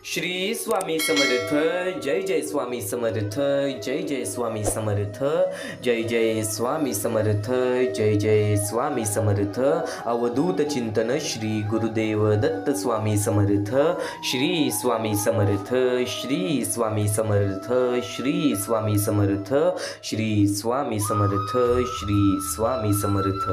श्री स्वामी समर्थ. जय जय स्वामी समर्थ. जय जय स्वामी समर्थ. जय जय स्वामी समर्थ. जय जय स्वामी समर्थ. अवधूत चिंतन श्री गुरुदेव दत्त स्वामी समर्थ. श्री स्वामी समर्थ. श्री स्वामी समर्थ. श्री स्वामी समर्थ. श्री स्वामी समर्थ. श्री स्वामी समर्थ.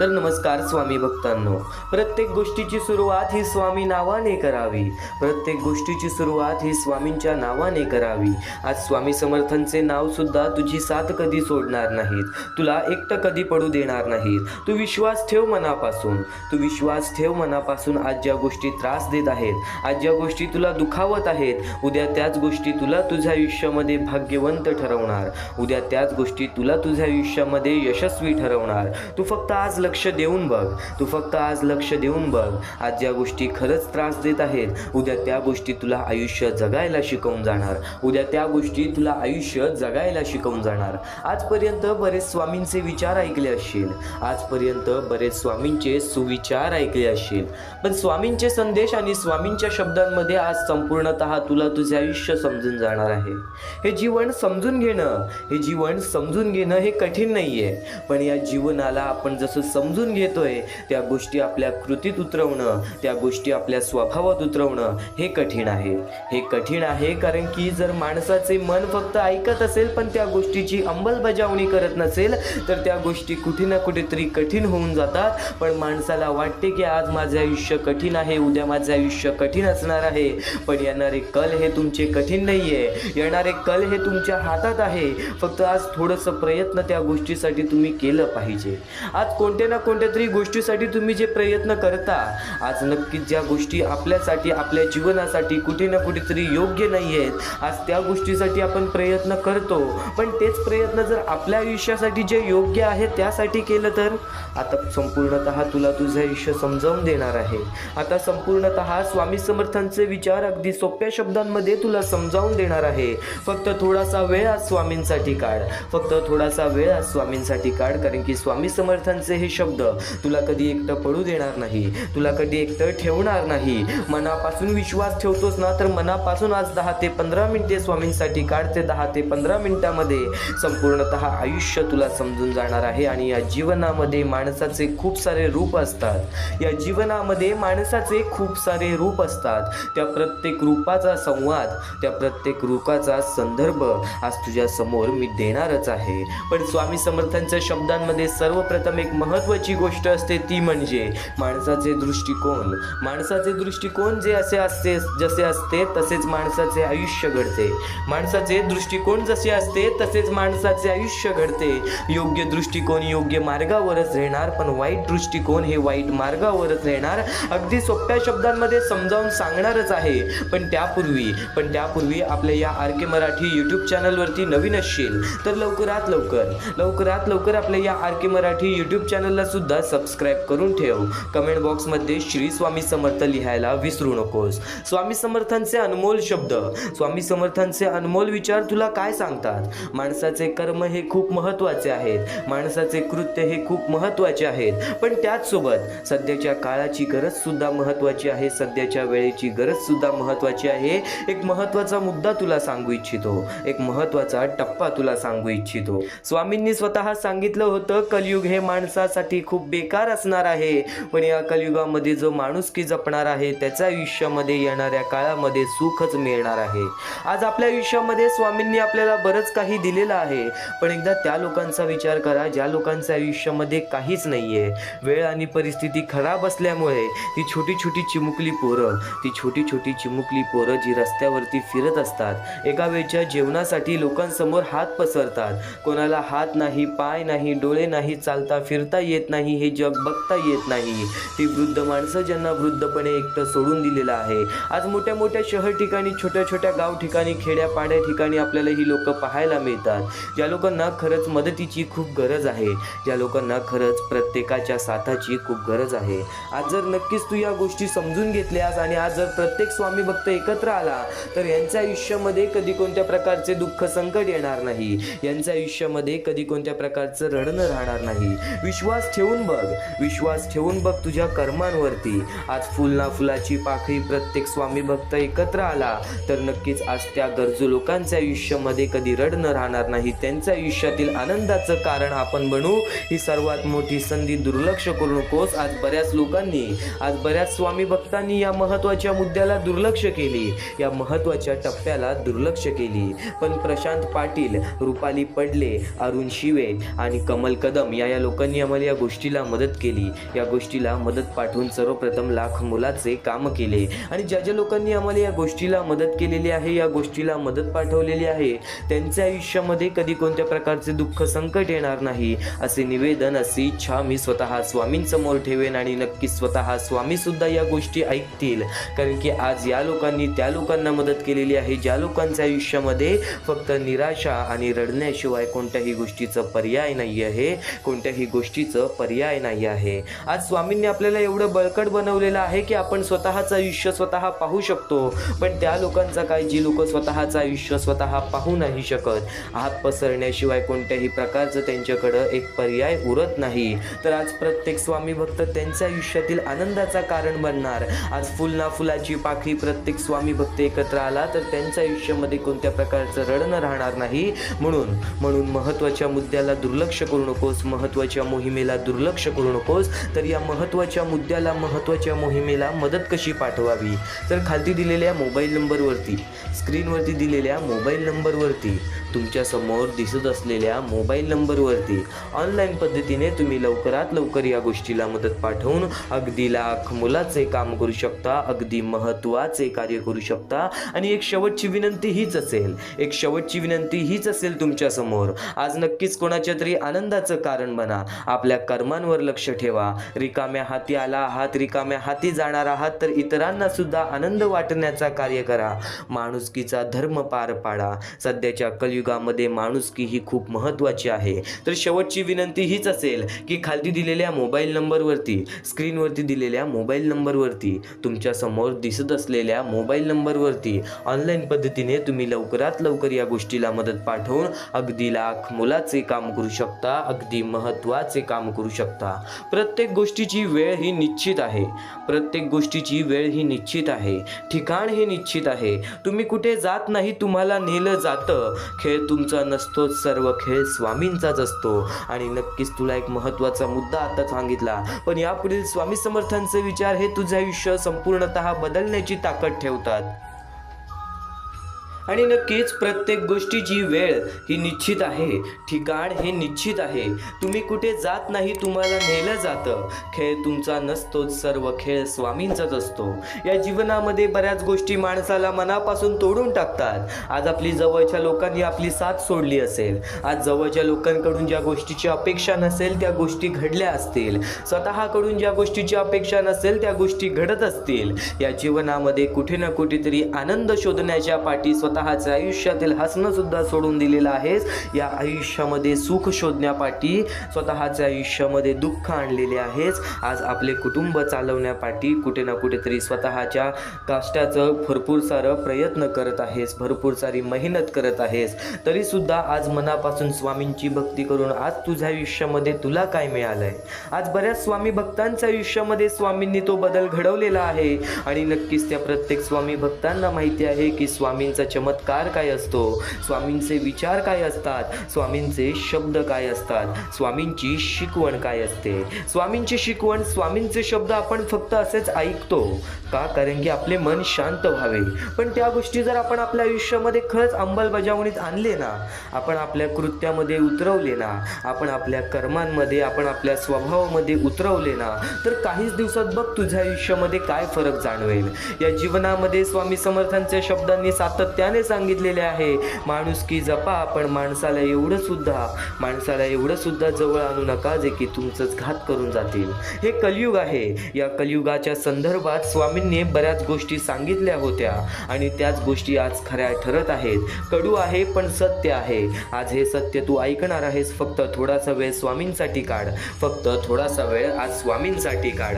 तर नमस्कार स्वामी भक्तांनो. प्रत्येक गोष्टीची सुरुवात ही स्वामी नावाने करावी. प्रत्येक गोष्टीची सुरुवात ही स्वामींच्या नावाने करावी. आज स्वामी समर्थांचे नाव सुद्धा तुझी साथ कधी सोडणार नाहीत. तुला एकटं कधी पडू देणार नाहीत. तू विश्वास ठेव मनापासून. तू विश्वास ठेव मनापासून. आज ज्या गोष्टी त्रास देत आहेत, आज ज्या गोष्टी तुला दुखावत आहेत, उद्या त्याच गोष्टी तुला तुझ्या आयुष्यामध्ये भाग्यवंत ठरवणार. उद्या त्याच गोष्टी तुला तुझ्या आयुष्यामध्ये यशस्वी ठरवणार. तू फक्त आज लक्ष देऊन बघ. तू फक्त आज लक्ष देऊन बघ. आज ज्या गोष्टी खरंच त्रास देत आहेत, उद्या त्या गोष्टी तुला आयुष्य जगायला शिकवून जाणार. उद्या त्या गोष्टी तुला आयुष्य जगायला शिकवून जाणार. आजपर्यंत बरेच स्वामींचे विचार ऐकले असशील. आजपर्यंत बरेच स्वामींचे सुविचार ऐकले असशील. पण स्वामींचे संदेश आणि स्वामींच्या शब्दांमध्ये आज संपूर्णतः तुला तुझे आयुष्य समजून जाणार आहे. हे जीवन समजून घेणं, हे जीवन समजून घेणं हे कठीण नाहीये. पण या जीवनाला आपण जसं समजून घेतोय, त्या गोष्टी आपल्या कृतीत उतरवणं, त्या गोष्टी आपल्या स्वभावात उतरवणं हे कठीण आहे. हे कठीण आहे कारण की जर माणसाचे मन फक्त ऐकत असेल पण त्या गोष्टीची अंमलबजावणी करत नसेल तर त्या गोष्टी कुठे ना कुठेतरी कठीण होऊन जातात. पण माणसाला वाटते की आज माझे आयुष्य कठीण आहे, उद्या माझे आयुष्य कठीण असणार आहे. पण येणारे कल हे तुमचे कठीण नाहीये. येणारे कल हे तुमच्या हातात आहे. फक्त आज थोडंसं प्रयत्न त्या गोष्टीसाठी तुम्ही केलं पाहिजे. आज कोणत्या ना कोणत्या तरी गोष्टीसाठी तुम्ही जे प्रयत्न करता, आज नक्कीच ज्या गोष्टी आपल्यासाठी, आपल्या जीवनासाठी कुठे ना कुठेतरी योग्य नाही आहेत, आज त्या गोष्टीसाठी आपण प्रयत्न करतो. पण तेच प्रयत्न जर आपल्या आयुष्यासाठी जे योग्य आहे त्यासाठी केलं तर आता संपूर्णतः तुला तुझं आयुष्य समजावून देणार आहे. आता संपूर्णतः स्वामी समर्थांचे विचार अगदी सोप्या शब्दांमध्ये तुला समजावून देणार आहे. फक्त थोडासा वेळ आज स्वामींसाठी काढ. फक्त थोडासा वेळ आज स्वामींसाठी काढ. कारण की स्वामी समर्थांचे हे शब्द तुला कधी एकटं पडू देणार नाही. तुला कधी एकटं ठेवणार नाही. मनापासून विश्वास ठेवतोस ना, तर मनापासून आज 10 ते 15 मिनिटे स्वामींसाठी काढ. ते 10 ते 15 मिनिटामध्ये संपूर्णतः आयुष्य तुला समजून जाणार आहे. आणि या जीवनामध्ये माणसाचे खूप सारे रूप असतात. या जीवनामध्ये माणसाचे खूप सारे रूप असतात. त्या प्रत्येक रूपाचा संवाद, त्या प्रत्येक रूपाचा संदर्भ आज तुझ्या समोर मी देणारच आहे. पण स्वामी समर्थांच्या शब्दांमध्ये सर्वप्रथम एक महत्त्वाची गोष्ट असते, ती म्हणजे माणसाचे दृष्टिकोन. माणसाचे दृष्टिकोन जसे असते तसेच माणसाचे आयुष्य घडते. माणसाचे दृष्टिकोन जसे असते तसेच माणसाचे आयुष्य घडते. योग्य दृष्टिकोन योग्य मार्गावरच राहणार, पण वाईट दृष्टिकोन हे वाईट मार्गावरच राहणार. अगदी सोप्या शब्दांमध्ये समजावून सांगणारच आहे. पण त्यापूर्वी आपल्या या आर के मराठी यूट्यूब चॅनलवरती नवीन असशील तर लवकरात लवकर आपल्या या आर के मराठी यूट्यूब चॅनलला सुद्धा सबस्क्राईब करून ठेव. कमेंट बॉक्समध्ये श्री स्वामी समर्थ लिहायला विसरू नकोस. स्वामी समर्थांचे अनमोल शब्द, स्वामी समर्थांचे अनमोल विचार तुला काय सांगतात? माणसाचे कर्म हे खूप महत्त्वाचे आहेत. माणसाचे कृत्य हे खूप महत्त्वाचे आहेत. पण त्याचसोबत सध्याच्या काळाची गरज सुद्धा महत्त्वाची आहे. सध्याच्या वेळेची गरज सुद्धा महत्त्वाची आहे. एक महत्त्वाचा मुद्दा तुला सांगू इच्छितो. एक महत्त्वाचा टप्पा तुला सांगू इच्छितो. स्वामींनी स्वतः सांगितलं होतं, कलियुग हे माणसासाठी खूप बेकार असणार आहे. पण या कलियुगामध्ये जो माणुसकी जपणार आहे त्याच्या आयुष्यामध्ये येणाऱ्या काळामध्ये सुखच मिळणार आहे. आज आपल्या आयुष्यामध्ये स्वामींनी आपल्याला बरंच काही दिलेलं आहे. पण एकदा त्या लोकांचा विचार करा ज्या लोकांच्या आयुष्यामध्ये काहीच नाहीये. वेळ आणि परिस्थिती खराब असल्यामुळे ती छोटी छोटी चिमुकली पोरं जी रस्त्यावरती फिरत असतात, एका वेळच्या जेवणासाठी लोकांसमोर हात पसरतात. कोणाला हात नाही, पाय नाही, डोळे नाही, चालता फिरता येत नाही, हे जग बघता येत नाही. ती वृद्ध माणसं ज्यांना वृद्धपणे एकटं सोडून दिलेलं आहे. आज मोठ्या मोठ्या शहर ठिकाणी, छोट्या छोट्या गाव ठिकाणी, खेड्यापाड्या ठिकाणी आपल्याला ही लोक पाहायला मिळतात. ज्या लोकांना खरंच मदतीची खूप गरज आहे, ज्या लोकांना खरंच प्रत्येकाच्या साथाची खूप गरज आहे. आज जर नक्कीच तू या गोष्टी समजून घेतल्यास आणि आज जर प्रत्येक स्वामी भक्त एकत्र आला तर यांच्या आयुष्यामध्ये कधी कोणत्या प्रकारचे दुःख संकट येणार नाही. यांच्या आयुष्यामध्ये कधी कोणत्या प्रकारचं रडणं राहणार नाही. विश्वास ठेवून बघ तुझ्या कर्मांवरती. आज फुल ना फुलाची पाकळी प्रत्येक स्वामी भक्त एकत्र आला तर नक्कीच आज त्या गरजू लोकांच्या आयुष्यामध्ये कधी रडणं राहणार नाही, त्यांच्या आयुष्यातील आनंदाचं कारण आपण बनू। ही सर्वात मोठी संधी दुर्लक्ष करू नकोस। आज बऱ्याच स्वामी भक्तांनी या महत्त्वाच्या मुद्द्याला दुर्लक्ष केली, या महत्त्वाच्या टप्प्याला दुर्लक्ष केली। पण प्रशांत पाटील, रुपाली पडले, अरुण शिवे आणि कमल कदम या लोकांनी आम्हाला या गोष्टीला मदत केली। या गोष्टीला मदत पाठवून सर्वप्रथम लाख मोलाचे काम केले आणि ज्या लोकांनी आम्हाला या गोष्टीला मदत केलेली आहे, या गोष्टीला मदत पाठवलेली आहे, त्यांच्या आयुष्यामध्ये कधी कोणत्या प्रकारचे दुःख संकट येणार नाही असे निवेदन, अशी इच्छा मी स्वतः स्वामींसमोर ठेवेन आणि नक्की स्वतः स्वामी सुद्धा या गोष्टी ऐकतील। कारण की आज या लोकांनी त्या लोकांना मदत केलेली आहे ज्या लोकांच्या आयुष्यामध्ये फक्त निराशा आणि रडण्याशिवाय कोणत्याही गोष्टीचं पर्याय नाही आहे, कोणत्याही गोष्टीचं पर्याय नाही आहे। आज स्वामींनी आपल्याला एवढं बळकट बनवलेलं आहे की आपण स्वतःचं आयुष्य स्वतः पाहू शकतो, पण त्या लोकांचा काय, जी लोक स्वतःचं आयुष्य स्वतः पाहू नाही शकत, हात पसरण्याशिवाय कोणत्याही प्रकारचं त्यांच्याकडं एक पर्याय उरत नाही, तर आज प्रत्येक स्वामी भक्त त्यांच्या आयुष्यातील आनंदाचा कारण बनणार। आज फुल ना फुलाची पाकळी प्रत्येक स्वामी भक्त एकत्र आला तर त्यांच्या आयुष्यामध्ये कोणत्या प्रकारचं रडणं राहणार नाही। म्हणून महत्त्वाच्या मुद्द्याला दुर्लक्ष करू नकोस, महत्त्वाच्या मोहिमेला दुर्लक्ष करू नकोस। तर या महत्त्वाच्या मुद्द्याला, महत्त्वाच्या मोहिमेला मदत कशी पाठवावी, तर खालती दिलेल्या मोबाईल नंबरवरती, स्क्रीनवरती दिलेल्या मोबाईल नंबरवरती, तुमच्या समोर दिसत असलेल्या मोबाईल नंबरवरती ऑनलाईन पद्धतीने तुम्ही लवकरात लवकर या गोष्टीला मदत पाठवून अगदी लाख मोलाचे काम करू शकता, अगदी महत्त्वाचे कार्य करू शकता। आणि एक शेवटची विनंती हीच असेल तुमच्या समोर, आज नक्कीच कोणाच्या तरी आनंदाचं कारण बना। आपल्या कर्मांवर लक्ष ठेवा। रिकाम्या हाती आला आहात, रिकाम्या हाती जाणार आहात, तर इतरांना सुद्धा आनंद वाटण्याचा कार्य करा। माणुसकीचा धर्म पार पाडा। सध्याच्या कलियुगामध्ये माणुसकी ही खूप महत्त्वाची आहे। तर शेवटची विनंती हीच असेल की खाली दिलेल्या मोबाईल नंबरवरती, स्क्रीनवरती दिलेल्या मोबाईल नंबरवरती, तुमच्या समोर दिसत असलेल्या मोबाईल नंबरवरती ऑनलाईन पद्धतीने तुम्ही लवकरात लवकर या गोष्टीला मदत पाठवून अगदी लाख मोलाचे काम करू शकता, अगदी महत्त्वाचे काम करू शकता। प्रत्येक गोष्टीची वेळ ही निश्चित आहे, प्रत्येक गोष्टीची वेळ ही निश्चित आहे, ठिकाण हे निश्चित आहे। तुम्ही कुठे जात नाही, तुम्हाला नेलं जातं। खेळ तुमचा नसतो, सर्व खेळ स्वामींचाच असतो। आणि नक्कीच तुला एक महत्त्वाचा मुद्दा आता सांगितला, पण यापुढील स्वामी समर्थांचे विचार हे तुझे आयुष्य संपूर्णतः बदलण्याची ताकद ठेवतात। आणि नक्कीच प्रत्येक गोष्टीची वेळ ही निश्चित आहे, ठिकाण हे निश्चित आहे। तुम्ही कुठे जात नाही, तुम्हाला नेलं जातं। खेळ तुमचा नसतो, सर्व खेळ स्वामींचाच असतो। या जीवनामध्ये बऱ्याच गोष्टी माणसाला मनापासून तोडून टाकतात। आज आपली जवळच्या लोकांनी आपली साथ सोडली असेल, आज जवळच्या लोकांकडून ज्या गोष्टीची अपेक्षा नसेल त्या गोष्टी घडल्या असतील, स्वतःकडून ज्या गोष्टीची अपेक्षा नसेल त्या गोष्टी घडत असतील। या जीवनामध्ये कुठे ना कुठेतरी आनंद शोधण्याच्या पाठी स्वतःच्या आयुष्यातील हसणं सुद्धा सोडून दिलेलं आहेस। या आयुष्यामध्ये सुख शोधण्यापाठी स्वतःच्या आयुष्यामध्ये दुःख आणलेले आहेस। आज आपले कुटुंब चालवण्यापाठी कुठे ना कुठेतरी स्वतःच्या कष्टाचं भरपूर सारं प्रयत्न करत आहेस, भरपूर सारी मेहनत करत आहेस, तरी सुद्धा आज मनापासून स्वामींची भक्ती करून आज तुझ्या आयुष्यामध्ये तुला काय मिळालंय? आज बऱ्याच स्वामी भक्तांच्या आयुष्यामध्ये स्वामींनी तो बदल घडवलेला आहे आणि नक्कीच त्या प्रत्येक स्वामी भक्तांना माहिती आहे की स्वामींचा चमत्कार काय असतो, स्वामींचे विचार काय असतात, स्वामींचे शब्द काय असतात, स्वामींची शिकवण काय असते। स्वामींची शिकवण, स्वामींचे शब्द आपण फक्त असेच ऐकतो का? कारण की आपले मन शांत व्हावे। पण त्या गोष्टी जर आपण आपल्या आयुष्यामध्ये खरंच अंमलबजावणीत आणले ना, आपण आपल्या कृत्यामध्ये उतरवले ना, आपण आपल्या कर्मांमध्ये, आपण आपल्या स्वभावामध्ये उतरवले ना, तर काहीच दिवसात बघ तुझ्या आयुष्यामध्ये काय फरक जाणवेल। या जीवनामध्ये स्वामी समर्थांच्या शब्दांनी सातत्याने सांगितलेले आहे, माणुसकी जपा, पण माणसाला एवढं सुद्धा जवळ आणू नका जे की तुमचंच घात करून जातील। हे कलियुग आहे। या कलियुगाच्या संदर्भात स्वामींनी बऱ्याच गोष्टी सांगितल्या होत्या आणि त्याच गोष्टी आज खऱ्या ठरत आहेत। कडू आहे पण सत्य आहे। आज हे सत्य तू ऐकणार आहेस। फक्त थोडासा वेळ स्वामींसाठी काढ, फक्त थोडासा वेळ आज स्वामींसाठी काढ।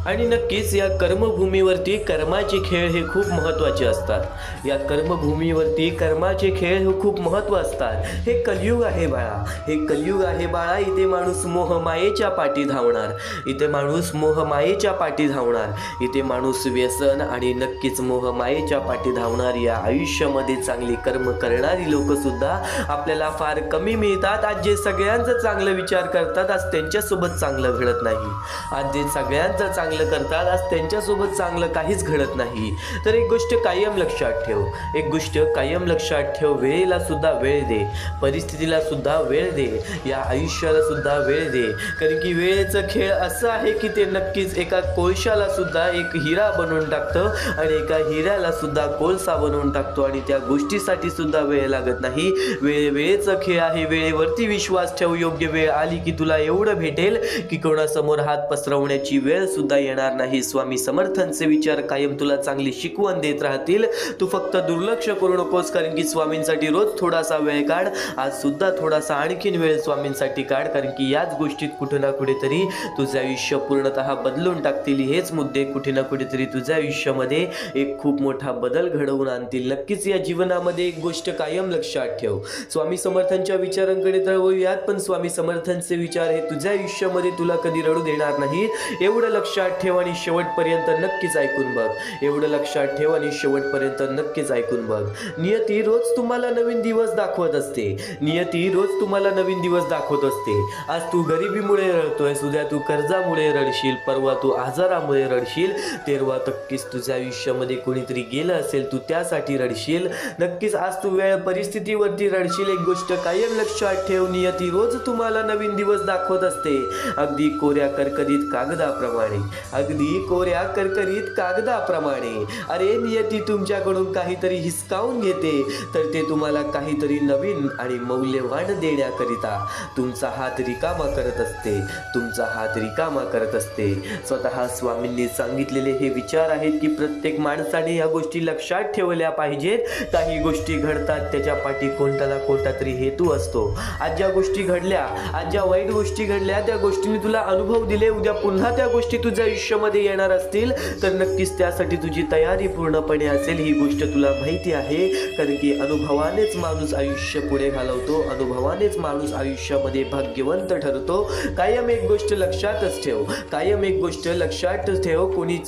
आणि नक्कीच या कर्मभूमीवरती कर्माचे खेळ हे खूप महत्त्वाचे असतात. या कर्मभूमीवरती कर्माचे खेळ हे खूप महत्त्व असतात. हे कलियुग आहे बाळा, हे कलियुग आहे बाळा. इथे माणूस मोहमायेच्या पाठी धावणार, इथे माणूस मोहमायेच्या पाठी धावणार, इथे माणूस व्यसन आणि नक्कीच मोहमायेच्या पाठी धावणार. या आयुष्यामध्ये चांगली कर्म करणारी लोक सुद्धा आपल्याला फार कमी मिळतात. आज जे सगळ्यांचं चांगलं विचार करतात आज त्यांच्यासोबत चांगलं घडत नाही. आज जे सगळ्यांचं चांगलं करतात आज त्यांच्यासोबत चांगलं काहीच घडत नाही. तर एक गोष्ट कायम लक्षात ठेव, एक गोष्ट कायम लक्षात ठेव. वेळेला सुद्धा वेळ दे, परिस्थितीला सुद्धा वेळ दे, या आयुष्याला सुद्धा वेळ दे. कारण की वेळेचं खेळ असं आहे की ते नक्कीच एका कोळशाला सुद्धा एक हिरा बनवून टाकतं आणि एका हिऱ्याला सुद्धा कोळसा बनवून टाकतो आणि त्या गोष्टीसाठी सुद्धा वेळ लागत नाही. वेळेचं खेळ आहे. वेळेवरती विश्वास ठेव. योग्य वेळ आली की तुला एवढं भेटेल की कोणासमोर हात पसरवण्याची वेळ सुद्धा येणार नाही. स्वामी समर्थांचे विचार कायम तुला चांगली शिकवण देत राहतील. तू फक्त दुर्लक्ष करू नकोस. कारण की स्वामींसाठी रोज थोडासा वेळ काढ. आज सुद्धा थोडासा आणखीन वेळ स्वामींसाठी काढ. कारण की याच गोष्टीत कुठे ना कुठेतरी तुझं आयुष्य पूर्णतः बदलून टाकतील. हेच मुद्दे कुठे ना कुठेतरी तुझ्या आयुष्यामध्ये एक खूप मोठा बदल घडवून आणतील. नक्कीच या जीवनामध्ये एक गोष्ट कायम लक्षात ठेव. स्वामी समर्थांच्या विचारांकडे तर वळूयात, पण स्वामी समर्थांचे विचार हे तुझ्या आयुष्यामध्ये तुला कधी रडू देणार नाहीत. एवढं लक्षात ठेव आणि शेवटपर्यंत नक्कीच ऐकून बघ. एवढं लक्षात ठेव आणि शेवटपर्यंत नक्कीच ऐकून बघ. नियती रोज तुम्हाला नवीन दिवस दाखवत असते. नियती रोज तुम्हाला नवीन दिवस दाखवत असते. आज तू गरिबीमुळे रडतोयस, उद्या तू कर्जामुळे रडशील, परवा तू आजारामुळे रडशील, तेरवा नक्कीच तुझ्या आयुष्यामध्ये कोणीतरी गेलं असेल तू त्यासाठी रडशील. नक्कीच आज तू वेळ परिस्थितीवरती रडशील. एक गोष्ट कायम लक्षात ठेव, नियती रोज तुम्हाला नवीन दिवस दाखवत असते. अगदी कोऱ्या करकरीत कागदाप्रमाणे, अगदी कोऱ्या करकरीत कागदाप्रमाणे. अरे नियती तुमच्याकडून काहीतरी हिसकावून घेते तर ते तुम्हाला काहीतरी नवीन आणि मौल्यवान देण्याकरिता तुमचा हात रिकामा करत असते, तुमचा हात रिकामा करत असते. स्वतः स्वामींनी सांगितलेले हे विचार आहेत की प्रत्येक माणसाने या गोष्टी लक्षात ठेवल्या पाहिजेत. काही गोष्टी घडतात त्याच्या पाठी कोणता ना कोणता तरी हेतू असतो. आज ज्या गोष्टी घडल्या, आज ज्या वाईट गोष्टी घडल्या, त्या गोष्टींनी तुला अनुभव दिले. उद्या पुन्हा त्या गोष्टी तुझ्या आयुष्यामध्ये येणार असतील तर नक्कीच त्यासाठी तुझी तयारी पूर्णपणे असेल. ही गोष्ट तुला माहिती आहे. कारण की अनुभवानेच माणूस आयुष्य पुढे घालवतो, अनुभवानेच माणूस आयुष्यामध्ये भाग्यवंत ठरतो. कायम एक गोष्ट लक्षातच ठेव, कायम एक गोष्ट लक्षात ठेव.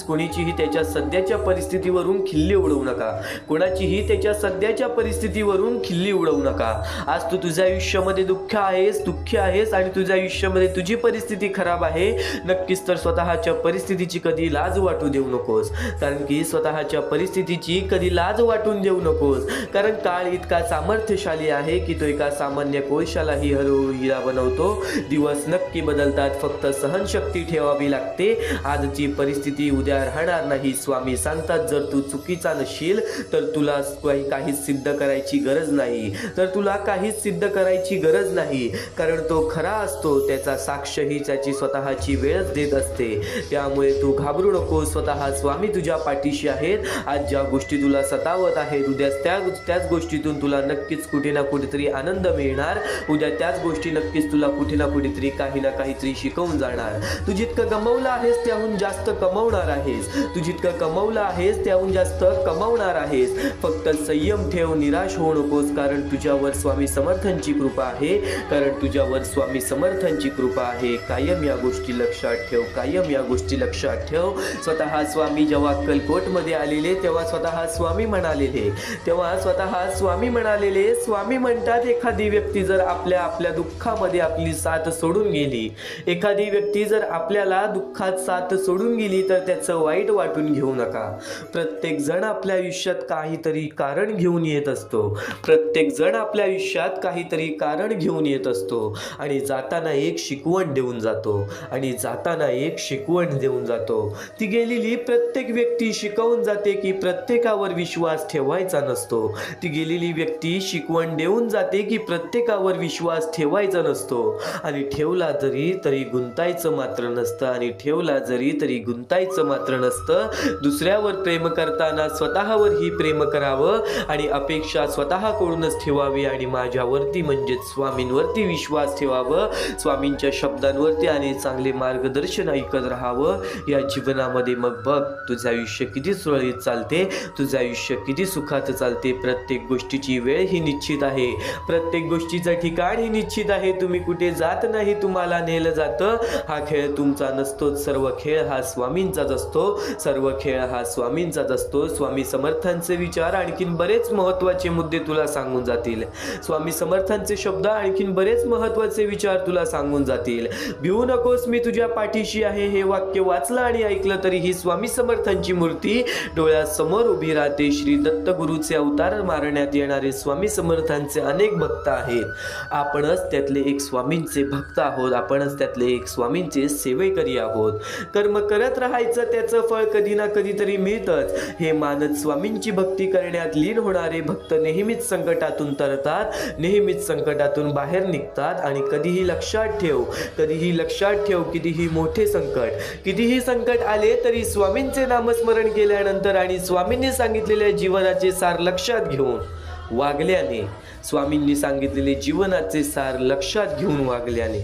कोणीचीही त्याच्या सध्याच्या परिस्थितीवरून खिल्ली उडवू नका. कोणाचीही त्याच्या सध्याच्या परिस्थितीवरून खिल्ली उडवू नका. आज तू तुझ्या आयुष्यामध्ये दुःखी आहेस आणि तुझ्या आयुष्यामध्ये तुझी परिस्थिती खराब आहे. नक्कीच तर स्वतःच्या परिस्थितीची कधी लाज वाटू देऊ नकोस. कारण की स्वतःच्या परिस्थितीची कधी लाज वाटून देऊ नकोस. कारण काळ इतका सामर्थ्यशाली आहे की तो एका सामान्य कोळशालाही हळूहळू हिरा बनवतो. दिवस नक्की बदलतात, फक्त सहनशक्ती ठेवावी लागते. आजची परिस्थिती उद्या राहणार नाही. स्वामी सांगतात जर तू चुकीचा नसशील तर तुला काहीच सिद्ध करायची गरज नाही, तर तुला काहीच सिद्ध करायची गरज नाही. कारण तो खरा असतो, त्याचा साक्षही त्याची स्वतःची वेळच देत असते. त्यामुळे तू घाबरू नको. स्वतः स्वामी तुझ्या पाठीशी आहेत. आज ज्या गोष्टी तुला सतावत आहेत उद्या त्याच गोष्टीतून तुला नक्कीच कुठे ना कुठेतरी आनंद मिळणार. उद्या त्याच गोष्टी नक्कीच तुला कुठे ना कुठेतरी काही ना काहीतरी शिकवून जाणार. तू जितकं गमावलं आहेस त्याहून जास्त कमावणार आहेस. तू जितकं कमावलं आहेस त्याहून जास्त कमावणार आहेस. फक्त संयम ठेव, निराश होऊ नकोस. कारण तुझ्यावर स्वामी समर्थांची कृपा आहे. कारण तुझ्यावर स्वामी समर्थांची कृपा आहे. कायम या गोष्टी लक्षात ठेव, कायम या गोष्टी लक्षात ठेव. स्वतः स्वामी जेव्हा अक्कलकोटमध्ये आलेले तेव्हा स्वतः स्वामी म्हणालेले, स्वामी म्हणतात एखादी व्यक्ती जर आपल्या दुःखामध्ये आपली साथ सोडून गेली, एखादी व्यक्ती जर आपल्याला दुःखात साथ सोडून गेली तर त्याचं वाईट वाटून घेऊ नका. प्रत्येक जण आपल्या आयुष्यात काहीतरी कारण घेऊन येत असतो. प्रत्येक जण आपल्या आयुष्यात काहीतरी कारण घेऊन येत असतो आणि जाताना एक शिकवण देऊन जातो. ती गेलेली प्रत्येक व्यक्ती शिकवून जाते की प्रत्येकावर विश्वास ठेवायचा नसतो. ती गेलेली व्यक्ती शिकवण देऊन जाते की प्रत्येकावर विश्वास ठेवायचा नसतो. आणि ठेवला तरी गुंतायचं मात्र नसतं. दुसऱ्यावर प्रेम करताना स्वतःवरही प्रेम करावं आणि अपेक्षा स्वतःकडूनच ठेवावी आणि माझ्यावरती म्हणजेच स्वामींवरती विश्वास ठेवावं. स्वामींच्या शब्दांवरती आणि चांगले मार्गदर्शन ऐकत राहावं. करावं या जीवनामध्ये, मग बघ तुझं आयुष्य किती सुरळीत चालते, तुझं आयुष्य किती सुखात चालते. प्रत्येक गोष्टीची वेळ ही निश्चित आहे, प्रत्येक गोष्टीचं ठिकाण ही निश्चित आहे. तुम्ही कुठे जात नाही, तुम्हाला नेलं जातं. हा खेळ तुमचा नसतोच, सर्व खेळ हा स्वामींचाच असतो, सर्व खेळ हा स्वामींचाच असतो. स्वामी समर्थांचे विचार आणखीन बरेच महत्त्वाचे मुद्दे तुला सांगून जातील. स्वामी समर्थांचे शब्द आणखीन बरेच महत्त्वाचे विचार तुला सांगून जातील. भिवू नकोस, मी तुझ्या पाठीशी आहे. हे वाक्य वाचलं आणि ऐकलं तरी ही स्वामी समर्थांची मूर्ती डोळ्यासमोर उभी राहते. श्री दत्त गुरुचे अवतार मारण्यात येणारे स्वामी समर्थांचे अनेक भक्त आहेत. आपणच त्यातले एक स्वामींचे भक्त आहोत, आपणच त्यातले एक स्वामींचे सेवेकरी आहोत. कर्म करत राहायचं, त्याचं फळ कधी ना कधीतरी मिळतंच. हे मानत स्वामींची भक्ती करण्यात लीन होणारे भक्त नेहमीच संकटातून तरतात, नेहमीच संकटातून बाहेर निघतात. आणि कधीही लक्षात ठेव, कधीही लक्षात ठेव, कितीही मोठे संकट, कितीही संकट आले तरी स्वामींचे नामस्मरण केल्यानंतर आणि स्वामींनी सांगितलेल्या जीवनाचे सार लक्षात घेऊन वागल्याने, स्वामींनी सांगितलेले जीवनाचे सार लक्षात घेऊन वागल्याने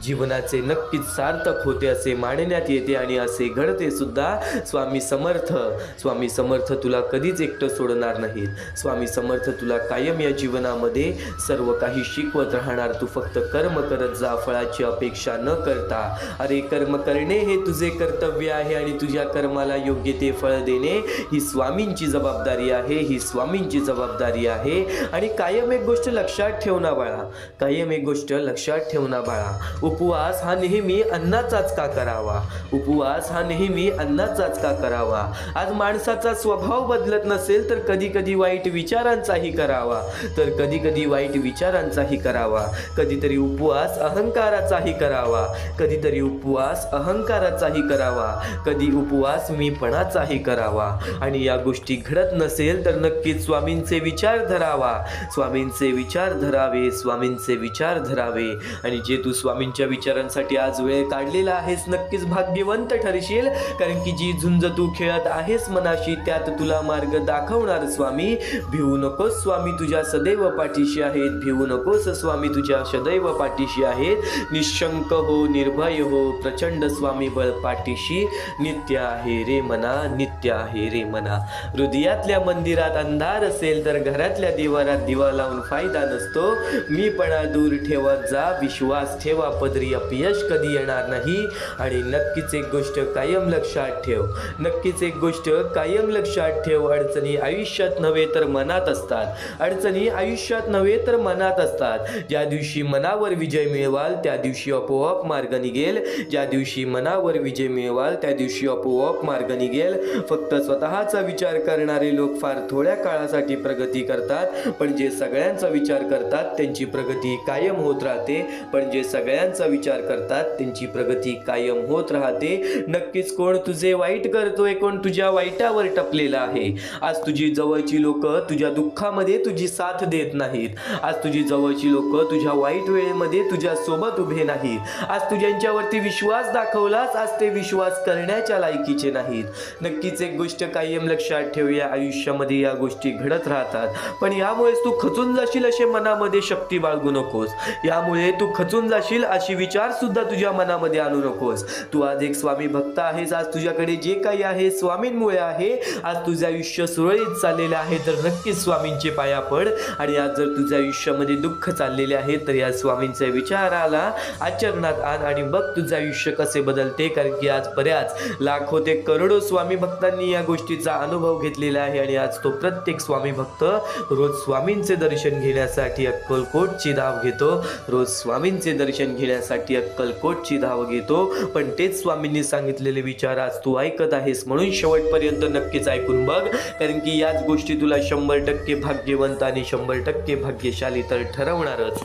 जीवनाचे नक्कीच सार्थक होते असे मानण्यात येते आणि असे घडते सुद्धा. स्वामी समर्थ तुला कधीच एकटं सोडणार नाहीत. स्वामी समर्थ तुला कायम या जीवनामध्ये सर्व काही शिकवत राहणार. तू फक्त कर्म करत जा, फळाची अपेक्षा न करता. अरे कर्म करणे हे तुझे कर्तव्य आहे आणि तुझ्या कर्माला योग्य ते फळ देणे ही स्वामींची जबाबदारी आहे, ही स्वामींची जबाबदारी आहे. आणि कायम एक गोष्ट लक्षात ठेव ना बाळा, कायम एक गोष्ट लक्षात ठेव ना बाळा, उपवास हा नेहमी अन्नाचाच का करावा, उपवास हा नेहमी अन्नाचाच का करावा. आज माणसाचा स्वभाव बदलत नसेल तर कधी कधी वाईट विचारांचाही करावा, तर कधी कधी वाईट विचारांचाही करावा. कधीतरी उपवास अहंकाराचाही करावा, कधीतरी उपवास अहंकाराचाही करावा, कधी उपवास मीपणाचाही करावा. आणि या गोष्टी घडत नसेल तर नक्कीच स्वामींचे विचार धरावा, स्वामींचे विचार धरावे, स्वामींचे विचार धरावे. आणि जे तू स्वामींच्या विचारांसाठी आज वेळ काढलेला आहेस, नक्कीच भाग्यवंत ठरशील. कारण की जी झुंज तू खेळत आहेस मनाशी, त्यात तुला मार्ग दाखवणार स्वामी. भिवू नकोस, स्वामी तुझ्या सदैव पाठीशी आहेत. भिवू नकोस, स्वामी तुझ्या सदैव पाठीशी आहेत. निशंक हो, निर्भय हो, प्रचंड स्वामी बळ पाठीशी नित्य आहे रे मना, नित्य आहे रे मना. हृदयातल्या मंदिरात अंधार असेल तर घरातल्या दिवारात दिवा लावून फायदा नसतो. मीपणा दूर ठेवत जा, विश्वास ठेवा, पदरी अपयश कधी येणार नाही. आणि नक्कीच एक गोष्ट कायम लक्षात ठेव, नक्कीच एक गोष्ट कायम लक्षात ठेव. अडचणी आयुष्यात नव्हे तर मनात असतात, अडचणी आयुष्यात नव्हे तर मनात असतात. ज्या दिवशी मनावर विजय मिळवाल त्या दिवशी आपोआप मार्ग निघेल, ज्या दिवशी मनावर विजय मिळवाल त्या दिवशी आपोआप मार्ग निघेल. फक्त स्वतःचा विचार करणारे लोक फार थोड्या काळासाठी प्रगती करतात, पण जे सगळ्यांचा विचार करतात त्यांची प्रगती कायम होत राहते. पण जे सगळ्यांचा विचार करतात त्यांची प्रगती कायम होत राहते. नक्कीच कोण तुझे वाईट करतोय, कोण तुझ्या वाईटावर टपलेला आहे. आज तुझी जवळची लोक तुझ्या दुःखामध्ये तुझी साथ देत नाहीत. आज तुझी जवळची लोक तुझ्या वाईट वेळेमध्ये तुझ्या सोबत उभे नाहीत. आज तू ज्यांच्यावरती विश्वास दाखवलास, आज ते विश्वास करण्याच्या लायकीचे नाहीत. नक्कीच एक गोष्ट कायम लक्षात ठेव, या आयुष्यामध्ये या गोष्टी घडत राहतात. पण यामुळेच तू खचून जाशील असे मनामध्ये शक्ती बाळगू नकोस. यामुळे तू खचून जाशील अशी विचार सुद्धा तुझ्या मनामध्ये आणू नकोस. तू आज एक स्वामी भक्त आहेस. आज तुझ्याकडे जे काही आहे स्वामींमुळे आहे. आज तुझे आयुष्य सुरळीत चाललेले आहे तर नक्कीच स्वामींचे पाया पड. आणि आज जर तुझ्या आयुष्यामध्ये दुःख चाललेले आहे तर या स्वामींच्या विचाराला आचरणात आण आणि बघ तुझे आयुष्य कसे बदलते. कारण की आज बऱ्याच लाखो ते करोडो स्वामी भक्तांनी या गोष्टीचा अनुभव घेतलेला आहे. आणि आज तो प्रत्येक स्वामी भक्त रोज स्वामींचे दर्शन घेण्यासाठी अक्कलकोटची धाव घेतो, रोज स्वामींचे दर्शन घेण्यासाठी अक्कलकोटची धाव घेतो. पण तेच स्वामींनी सांगितलेले विचार आज तू ऐकत आहेस, म्हणून शेवटपर्यंत नक्कीच ऐकून बघ. कारण की याच गोष्टी तुला 100% भाग्यवंत आणि 100% भाग्यशाली तर ठरवणारच.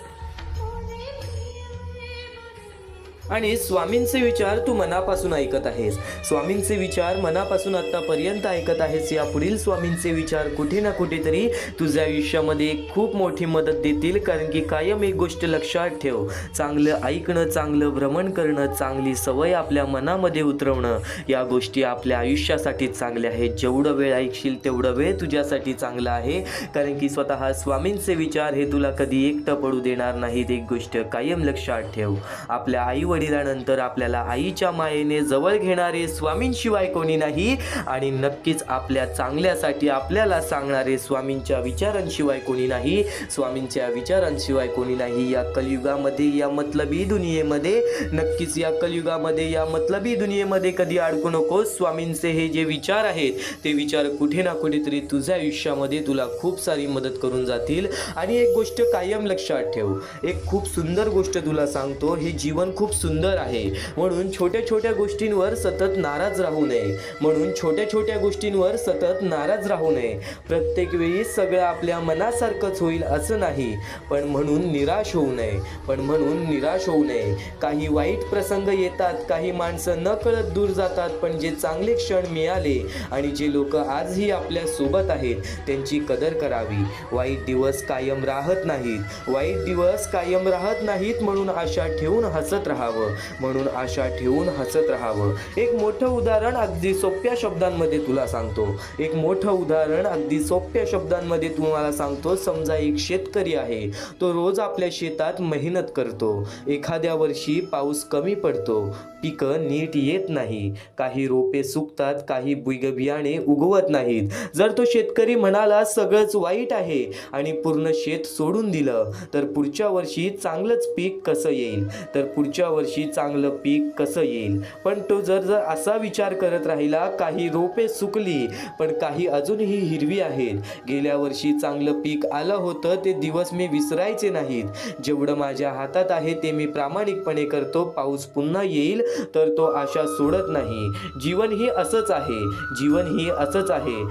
आणि स्वामींचे विचार तू मनापासून ऐकत आहेस, स्वामींचे विचार मनापासून आतापर्यंत ऐकत आहेस. या पुढील स्वामींचे विचार कुठे ना कुठेतरी तुझ्या आयुष्यामध्ये खूप मोठी मदत देतील. कारण की कायम एक गोष्ट लक्षात ठेव, चांगलं ऐकणं, चांगलं भ्रमण करणं, चांगली सवय आपल्या मनामध्ये उतरवणं, या गोष्टी आपल्या आयुष्यासाठी चांगल्या आहेत. जेवढं वेळ ऐकशील तेवढं वेळ तुझ्यासाठी चांगला आहे. कारण की स्वतः स्वामींचे विचार हे तुला कधी एकटं पडू देणार नाहीत. एक गोष्ट कायम लक्षात ठेव, आपल्या आई वडिलांनंतर आपल्याला आईच्या मायेने जवळ घेणारे स्वामींशिवाय कोणी नाही आणि नक्कीच आपल्या चांगल्यासाठी आपल्याला सांगणारे स्वामींच्या विचारांशिवाय कोणी नाही, स्वामींच्या विचारांशिवाय कोणी नाही. या कलियुगामध्ये, या मतलबी दुनियेमध्ये, नक्कीच या कलियुगामध्ये, या मतलबी दुनियेमध्ये कधी अडकू नकोस. स्वामींचे हे जे विचार आहेत ते विचार कुठे ना कुठेतरी तुझ्या आयुष्यामध्ये तुला खूप सारी मदत करून जातील. आणि एक गोष्ट कायम लक्षात ठेव, एक खूप सुंदर गोष्ट तुला सांगतो, हे जीवन खूप सुंदर आहे म्हणून छोट्या छोट्या गोष्टींवर सतत नाराज राहू नये, म्हणून छोट्या छोट्या गोष्टींवर सतत नाराज राहू नये. प्रत्येक वेळी सगळं आपल्या मनासारखंच होईल असं नाही, पण म्हणून निराश होऊ नये, पण म्हणून निराश होऊ नये. काही वाईट प्रसंग येतात, काही माणसं न कळत दूर जातात, पण जे चांगले क्षण मिळाले आणि जे लोक आजही आपल्या सोबत आहेत त्यांची कदर करावी. वाईट दिवस कायम राहत नाहीत, वाईट दिवस कायम राहत नाहीत, म्हणून आशा ठेवून हसत राहावं, म्हणून आशा ठेवून हसत राहावं. एक मोठं उदाहरण अगदी सोप्या शब्दांमध्ये तुला सांगतो, एक मोठं उदाहरण अगदी सोप्या शब्दांमध्ये तुम्हाला सांगतो. समजा एक शेतकरी आहे, तो रोज आपल्या शेतात मेहनत करतो. एखाद्या वर्षी पाऊस कमी पडतो, पिकं नीट येत नाही, काही रोपे सुकतात, काही बियाणे उगवत नाहीत. जर तो शेतकरी म्हणाला सगळंच वाईट आहे आणि पूर्ण शेत सोडून दिलं तर पुढच्या वर्षी चांगलंच पीक कसं येईल, तर पुढच्या वर्षी चांगलं पीक कसं येईल. पण तो जर असा विचार करत राहिला, काही रोपे सुकली पण काही अजूनही हिरवी आहेत, गेल्या वर्षी चांगलं पीक आलं होतं, ते दिवस मी विसरायचे नाहीत, जेवढं माझ्या हातात आहे ते मी प्रामाणिकपणे करतो, पाऊस पुन्हा येईल, तर तो आशा सोडत नाही. जीवन ही असंच आहे, जीवन ही असंच आहे.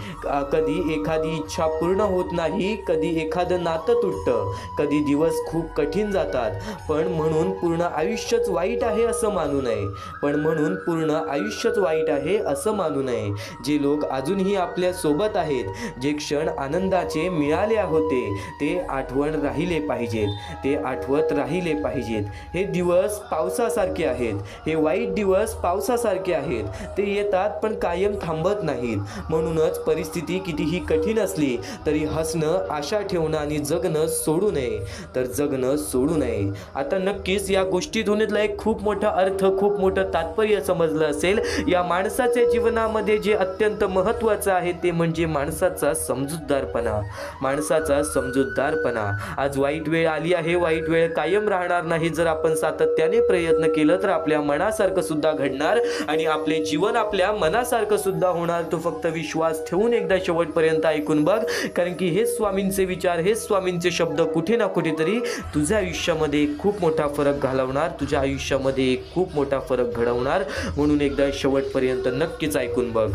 कधी एखादी इच्छा पूर्ण होत नाही, कधी एखादं नातं तुटतं, कधी दिवस खूप कठीण जातात, पण म्हणून पूर्ण आयुष्यच वाईट आहे असं मानू नये, पण म्हणून पूर्ण आयुष्यच वाईट आहे असं मानू नये. जे लोक अजूनही आपल्या सोबत आहेत, जे क्षण आनंदाचे मिळाले होते ते आठवण राहिले पाहिजेत, ते आठवत राहिले पाहिजेत. हे दिवस पावसासारखे आहेत, हे वाईट दिवस पावसासारखे आहेत, ते येतात पण कायम थांबत नाहीत. म्हणूनच परिस्थिती कितीही कठीण असली तरी हसणं, आशा ठेवणं आणि जगणं सोडू नये, तर जगणं सोडू नये. आता नक्कीच या गोष्टीतून एक खूप मोठा अर्थ, खूप मोठं तात्पर्य समजलं असेल. या माणसाच्या जीवनामध्ये जे अत्यंत महत्त्वाचं आहे ते म्हणजे माणसाचा समजूतदारपणा, माणसाचा समजूतदारपणा. आज वाईट वेळ आली आहे, वाईट वेळ कायम राहणार नाही. जर आपण सातत्याने प्रयत्न केलं तर आपल्या मनासारखं सुद्धा घडणार आणि आपले जीवन आपल्या मनासारखं सुद्धा होणार. तो फक्त विश्वास ठेवून एकदा शेवटपर्यंत ऐकून बघ, कारण की हे स्वामींचे विचार, हे स्वामींचे शब्द कुठे ना कुठेतरी तुझ्या आयुष्यामध्ये खूप मोठा फरक घालवणार, तुझ्या आयुष्यामध्ये खूप मोठा फरक घडवणार. म्हणून एकदा शेवटपर्यंत नक्कीच ऐकून बघ.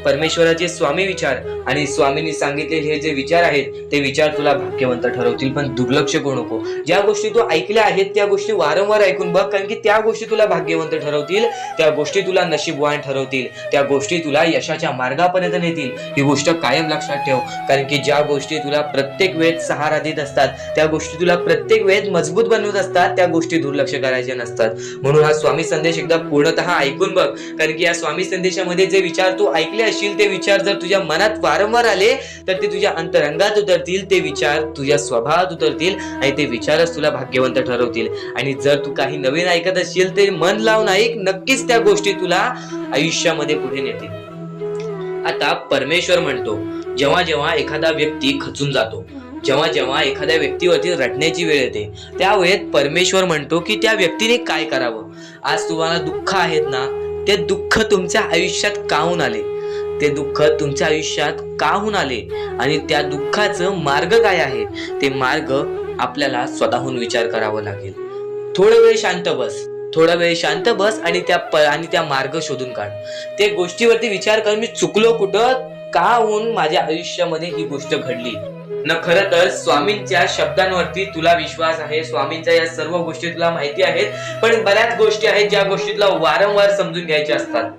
परमेश्वराचे स्वामी विचार आणि स्वामींनी सांगितलेले हे जे विचार आहेत ते विचार तुला भाग्यवंत ठरवतील, पण दुर्लक्ष करू नको. ज्या गोष्टी तू ऐकल्या आहेत त्या गोष्टी वारंवार ऐकून बघ, कारण की त्या गोष्टी तुला भाग्यवंत ठरवतील, त्या गोष्टी तुला नशीबवान ठरवतील, त्या गोष्टी तुला यशाच्या मार्गापर्यंत नेतील. ही गोष्ट कायम लक्षात ठेव, कारण की ज्या गोष्टी तुला प्रत्येक वेळेत सहारा देत असतात, त्या गोष्टी तुला प्रत्येक वेळेत मजबूत बनवत असतात, त्या गोष्टी दुर्लक्ष करायचे नसतात. म्हणून हा स्वामी संदेश एकदा पूर्णतः ऐकून बघ, कारण की या स्वामी संदेशामध्ये जे विचार तू ऐकले असतील ते विचार जर तुझ्या मनात वारंवार आले तर ते तुझ्या अंतरंगात उतरतील, ते विचार तुझ्या स्वभावात उतरतील आणि ते विचारच तुला भाग्यवंत ठरवतील. आणि जर तू काही नवीन ऐकत असशील ते मन लावून ऐक, नक्कीच त्या गोष्टी तुला आयुष्यामध्ये पुढे नेतील. आता परमेश्वर म्हणतो, जेव्हा जेव्हा एखादा व्यक्ती खचून जातो, जेव्हा जेव्हा एखाद्या व्यक्तीवरती रडण्याची वेळ येते, त्यावेळेत परमेश्वर म्हणतो की त्या व्यक्तीने काय करावं. आज तुम्हाला दुःख आहेत ना, ते दुःख तुमच्या आयुष्यात काहून आले, ते दुःख तुमच्या आयुष्यात काहून आले आणि त्या दुःखाचं मार्ग काय आहे, ते मार्ग आपल्याला स्वतःहून विचार करावा लागेल. थोडा वेळ शांत बस, थोडा वेळ शांत बस आणि त्या मार्ग शोधून काढ. त्या गोष्टीवरती विचार कर, मी चुकलो कुठं, काहून माझ्या आयुष्यामध्ये ही गोष्ट घडली. न खरं तर स्वामींच्या शब्दांवरती तुला विश्वास आहे, स्वामींच्या या सर्व गोष्टी तुला माहिती आहेत, पण बऱ्याच गोष्टी आहेत ज्या गोष्टी तुला वारंवार समजून घ्यायच्या असतात.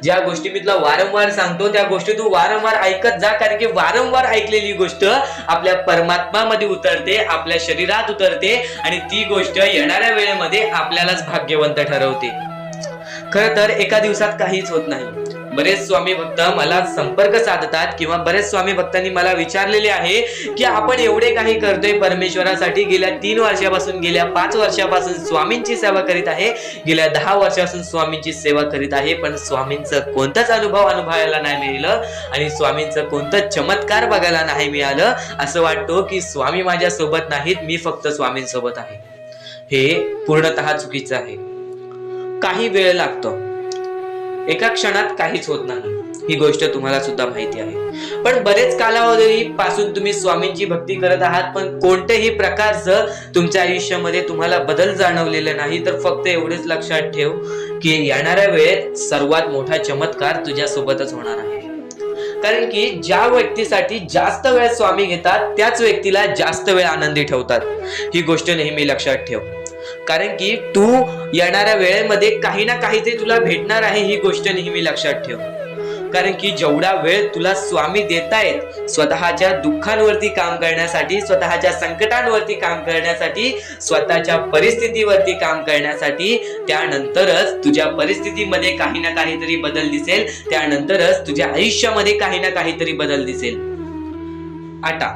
ज्या गोष्टी मी तुला वारंवार सांगतो त्या गोष्टी तू वारंवार ऐकत जा, कारण की वारंवार ऐकलेली गोष्ट आपल्या परमात्मामध्ये उतरते, आपल्या शरीरात उतरते आणि ती गोष्ट येणाऱ्या वेळेमध्ये आपल्यालाच भाग्यवंत ठरवते. खरं तर एका दिवसात काहीच होत नाही, बरेच स्वामी भक्त मला संपर्क साधतात किंवा बरेच स्वामी भक्तांनी मला विचारलेले आहे की आपण एवढे काही करतोय परमेश्वरासाठी, गेल्या 3 वर्षापासून, गेल्या 5 वर्षापासून स्वामींची सेवा करीत आहे, गेल्या 10 वर्षापासून स्वामींची सेवा करीत आहे, पण स्वामींचं कोणताच अनुभवायला नाही मिळालं आणि स्वामींचं कोणतं चमत्कार बघायला नाही मिळालं. असं वाटतं की स्वामी माझ्या सोबत नाहीत, मी फक्त स्वामींसोबत आहे. हे पूर्णतः चुकीचं आहे. काही वेळ लागतो, एका क्षणात काहीच होत नाही, ही गोष्ट तुम्हाला सुद्धा माहिती आहे. पण बरेच कालावधी पासून तुम्ही स्वामींची भक्ती करत आहात, पण कोणत्याही प्रकारचं तुमच्या आयुष्यामध्ये तुम्हाला बदल जाणवलेला नाही. तर फक्त एवढेच लक्षात ठेव की येणाऱ्या वेळेत सर्वात मोठा चमत्कार तुझ्या सोबतच होणार आहे. कारण की ज्या व्यक्तीसाठी जास्त वेळ स्वामी घेतात त्याच व्यक्तीला जास्त वेळ आनंदी ठेवतात. ही गोष्ट नेहमी लक्षात ठेव. कारण की तू येणाऱ्या वेळेमध्ये काही ना काहीतरी तुला भेटणार आहे, ही गोष्ट नेहमी लक्षात ठेव. कारण की जेवढा वेळ तुला स्वामी देतायत स्वतःच्या दुःखांवरती काम करण्यासाठी, स्वतःच्या संकटांवरती काम करण्यासाठी, स्वतःच्या परिस्थितीवरती काम करण्यासाठी, त्यानंतरच तुझ्या परिस्थितीमध्ये काही ना काहीतरी बदल दिसेल, त्यानंतरच तुझ्या आयुष्यामध्ये काही ना काहीतरी बदल दिसेल. आता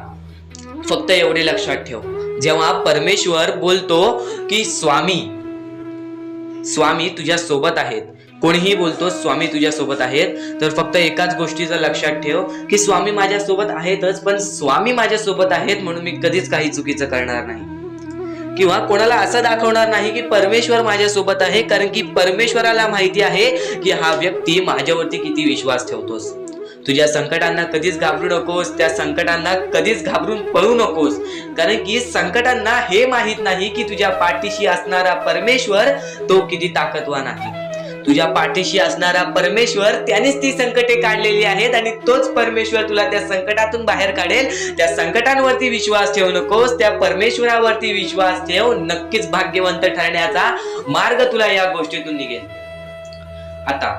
फक्त एवढे लक्षात ठेव, जेव्हा परमेश्वर बोलतो की स्वामी तुझ्या सोबत आहेत, कोणीही बोलतो स्वामी तुझ्या सोबत आहेत, तर फक्त एकाच गोष्टीचं लक्षात ठेव की स्वामी माझ्या सोबत आहेतच, पण स्वामी माझ्या सोबत आहेत म्हणून मी कधीच काही चुकीचं करणार नाही किंवा कोणाला असं दाखवणार नाही की परमेश्वर माझ्या सोबत आहे. कारण की परमेश्वराला माहिती आहे की हा व्यक्ती माझ्यावरती किती विश्वास ठेवतोस. तुझ्या संकटांना कधीच घाबरू नकोस, त्या संकटांना कधीच घाबरून पळू नकोस. कारण की संकटांना हे माहित नाही की तुझ्या पाठीशी असणारा परमेश्वर तो किती ताकदवान आहे. तुझ्या पाठीशी असणारा परमेश्वर त्यानेच ती संकटे काढलेली आहेत आणि तोच परमेश्वर तुला त्या संकटातून बाहेर काढेल. त्या संकटांवरती विश्वास ठेवू नकोस, त्या परमेश्वरावरती विश्वास ठेव. नक्कीच भाग्यवंत ठरण्याचा मार्ग तुला या गोष्टीतून निघेल. आता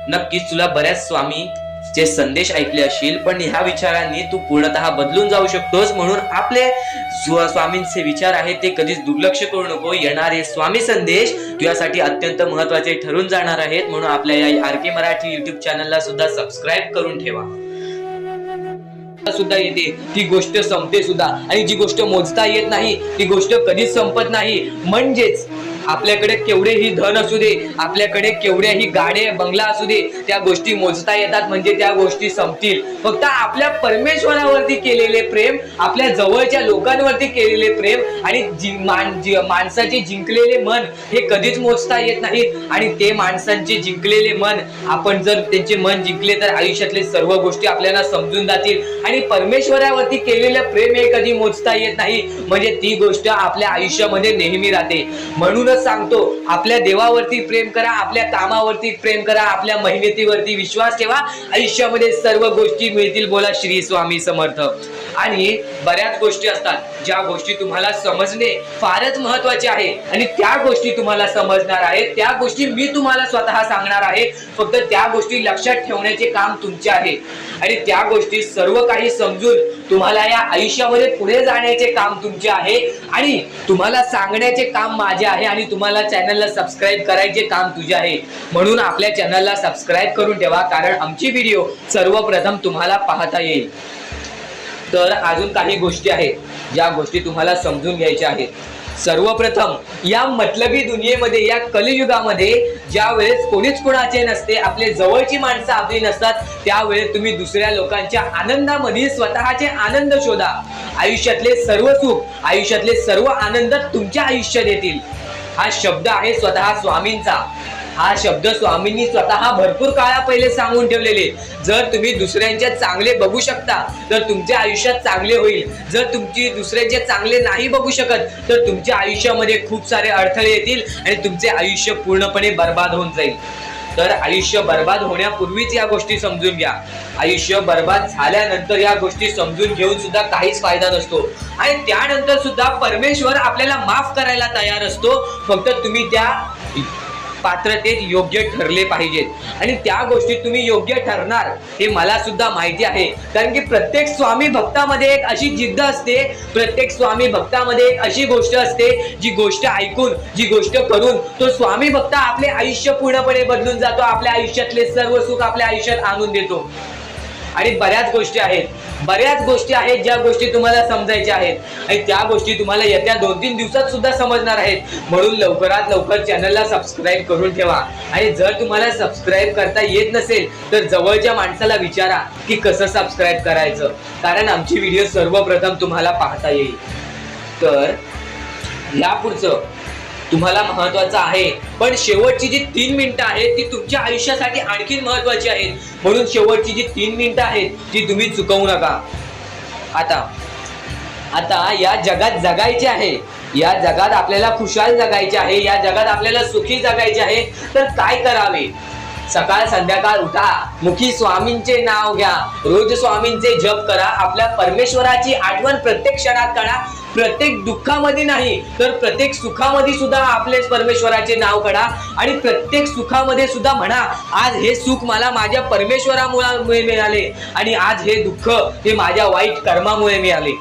नक्कीच तुला बऱ्याच स्वामी चे संदेश ऐकले असतील, पण ह्या विचारांनी तू पूर्णतः बदलून जाऊ शकतोस. म्हणून आपले स्वामींचे विचार आहेत ते कधीच दुर्लक्ष करू नको. येणारे स्वामी संदेश तुझ्यासाठी अत्यंत महत्वाचे ठरून जाणार आहेत. म्हणून आपल्या या आरके मराठी युट्यूब चॅनलला सुद्धा सबस्क्राईब करून ठेवा. सुद्धा येते ती गोष्ट संपते सुद्धा, आणि जी गोष्ट मोजता येत नाही ती गोष्ट कधीच संपत नाही. म्हणजेच आपल्याकडे केवढेही धन असू दे, आपल्याकडे केवढेही गाडे बंगला असू दे, त्या गोष्टी मोजता येतात म्हणजे त्या गोष्टी संपतील. फक्त आपल्या परमेश्वरावरती केलेले प्रेम, आपल्या जवळच्या लोकांवरती केलेले प्रेम आणि माणसाचे जिंकलेले मन हे कधीच मोजता येत नाहीत. आणि ते माणसांचे जिंकलेले मन, आपण जर त्यांचे मन जिंकले तर आयुष्यातले सर्व गोष्टी आपल्याला समजून जातील. आणि परमेश्वरावरती केलेलं प्रेम हे कधी मोजता येत नाही, म्हणजे ती गोष्ट आपल्या आयुष्यामध्ये नेहमी राहते. म्हणूनच सांगतो, आपल्या देवावरती प्रेम करा, आपल्या कामावरती प्रेम करा, आपल्या मेहनतीवरती विश्वास ठेवा, आयुष्यामध्ये सर्व गोष्टी मिळतील. बोला श्री स्वामी समर्थ. आणि बऱ्याच गोष्टी असतात ज्या गोष्टी तुम्हाला समजणे फारच महत्वाचे आहे, आणि त्या गोष्टी तुम्हाला समजणार आहेत, त्या गोष्टी मी तुम्हाला स्वतः सांगणार आहे. फक्त त्या गोष्टी लक्षात ठेवण्याचे काम तुमचे आहे, आणि त्या गोष्टी सर्व काही समजून तुम्हाला या आयुष्यामध्ये पुढे जाण्याचे काम तुमचे आहे, आणि तुम्हाला सांगण्याचे काम माझे आहे, आणि तुम्हाला चॅनलला सबस्क्राईब करायचे काम तुझे आहे. म्हणून आपल्या चॅनलला सबस्क्राईब करून ठेवा, कारण आमची व्हिडिओ सर्वप्रथम तुम्हाला पाहता येईल. तर अजून काही गोष्टी आहेत ज्या गोष्टी तुम्हाला समजून घ्यायच्या आहेत. सर्वप्रथम, या मतलबी दुनियेमध्ये, या कलियुगामध्ये ज्या वेळेस कोणीच कोणाचे नसते, आपले जवळची माणसं आपली नसतात, त्यावेळेस तुम्ही दुसऱ्या लोकांच्या आनंदामध्ये स्वतःचे आनंद शोधा. आयुष्यातले सर्व सुख, आयुष्यातले सर्व आनंद तुमच्या आयुष्यात येतील. हा शब्द आहे स्वतः स्वामींचा. हा शब्द स्वामींनी स्वतः भरपूर काळा पहिले सांगून ठेवलेले. जर तुम्ही दुसऱ्यांचे चांगले बघू शकता तर तुमच्या आयुष्यात चांगले होईल. जर तुमची दुसऱ्यांचे चांगले नाही बघू शकत तर तुमच्या आयुष्यामध्ये खूप सारे अडथळे येतील आणि तुमचे आयुष्य पूर्णपणे बर्बाद होऊन जाईल. तर आयुष्य बर्बाद होण्यापूर्वीच या गोष्टी समजून घ्या. आयुष्य बर्बाद झाल्यानंतर या गोष्टी समजून घेऊन सुद्धा काहीच फायदा नसतो, आणि त्यानंतर सुद्धा परमेश्वर आपल्याला माफ करायला तयार असतो. फक्त तुम्ही त्या पात्रतेत योग्य ठरले पाहिजेत आणि त्या गोष्टीत तुम्ही योग्य ठरणार हे मला सुद्धा माहिती आहे. कारण की प्रत्येक स्वामी भक्तामध्ये एक अशी जिद्द असते, प्रत्येक स्वामी भक्तामध्ये एक अशी गोष्ट असते, जी गोष्ट ऐकून, जी गोष्ट करून तो स्वामी भक्त आपले आयुष्य पूर्णपणे बदलून जातो, आपल्या आयुष्यातले सर्व सुख आपल्या आयुष्यात आणून देतो. आणि बऱ्याच गोष्टी आहेत ज्या गोष्टी तुम्हाला समजायच्या आहेत आणि त्या गोष्टी तुम्हाला येत्या 2-3 दिवसात सुद्धा समजणार आहेत. म्हणून लवकरात लवकर चॅनलला सबस्क्राईब करून ठेवा. आणि जर तुम्हाला सबस्क्राईब करता येत नसेल तर जवळच्या माणसाला विचारा की कसं सबस्क्राईब करायचं, कारण आमची व्हिडिओ सर्वप्रथम तुम्हाला पाहता येईल. तर यापुढचं तुम्हाला महत्वाचं आहे, पण शेवटची जी 3 मिनिटं आहेत ती तुमच्या आयुष्यासाठी आणखी महत्वाची आहेत. म्हणून शेवटची जी 3 मिनिटं आहेत ती तुम्ही चुकवू नका. आता या जगात जगायचे आहे, या जगात आपल्याला खुशाल जगायचे आहे, या जगात आपल्याला सुखी जगायचे आहे. तर काय करावे? सकाळ संध्याकाळ उठा, मुखी स्वामींचे नाव घ्या, रोज स्वामींचे जप करा, आपल्या परमेश्वराची आठवण प्रत्येक क्षणात करा. प्रत्येक दुःखामध्ये नाही तर प्रत्येक सुखामध्ये सुद्धा आपले परमेश्वराचे नाव काढा आणि प्रत्येक सुखामध्ये सुद्धा म्हणा, आज हे सुख मला माझ्या परमेश्वरामुळे मिळाले आणि आज हे दुःख हे माझ्या वाईट कर्मामुळे मिळाले,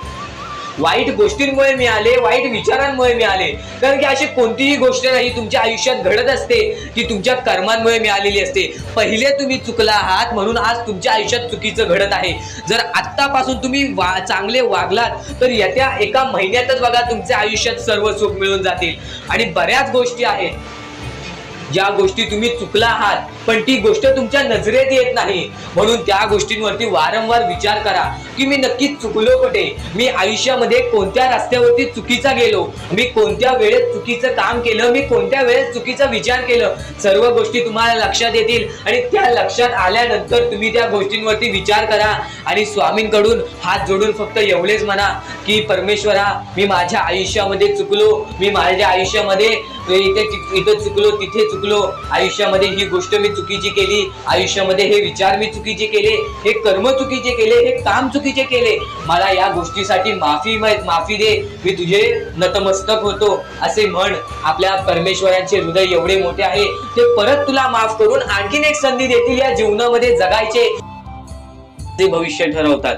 वाईट गोष्टींमुळे मिळाले, वाईट विचारांमुळे मिळाले. कारण की अशी कोणतीही गोष्ट नाही तुमच्या आयुष्यात घडत असते की तुमच्या कर्मांमुळे मिळालेली असते. पहिले तुम्ही चुकला आहात म्हणून आज तुमच्या आयुष्यात चुकीचं घडत आहे. जर आत्तापासून तुम्ही चांगले वागलात तर येत्या 1 महिन्यातच बघा तुमच्या आयुष्यात सर्व सुख मिळून जातील. आणि बऱ्याच गोष्टी आहेत ज्या गोष्टी तुम्ही चुकला आहात पण ती गोष्ट तुमच्या नजरेत येत नाही. म्हणून त्या गोष्टींवरती वारंवार विचार करा की मी नक्की चुकलो कुठे, मी आयुष्यामध्ये कोणत्या रस्त्यावरती चुकीचा गेलो, मी कोणत्या वेळेत चुकीचं काम केलं, मी कोणत्या वेळेत चुकीचा विचार केलं. सर्व गोष्टी तुम्हाला लक्षात येतील आणि त्या लक्षात आल्यानंतर तुम्ही त्या गोष्टींवरती विचार करा आणि स्वामींकडून हात जोडून फक्त एवढेच म्हणा की परमेश्वरा, मी माझ्या आयुष्यामध्ये चुकलो, मी माझ्या आयुष्यामध्ये इथं चुकलो, तिथे चुकलो, आयुष्यामध्ये ही गोष्ट मी चुकीची केली, आयुष्यामध्ये हे विचार मी चुकीचे केले, हे कर्म चुकीचे केले, हे काम चुकीचे केले, मला या गोष्टीसाठी माफी दे, मी तुझे नतमस्तक होतो असे म्हण. आपल्या परमेश्वरांचे हृदय एवढे मोठे आहे, ते परत तुला माफ करून आणखीन एक संधी देतील या जीवनामध्ये जगायचे. ते भविष्य ठरवतात.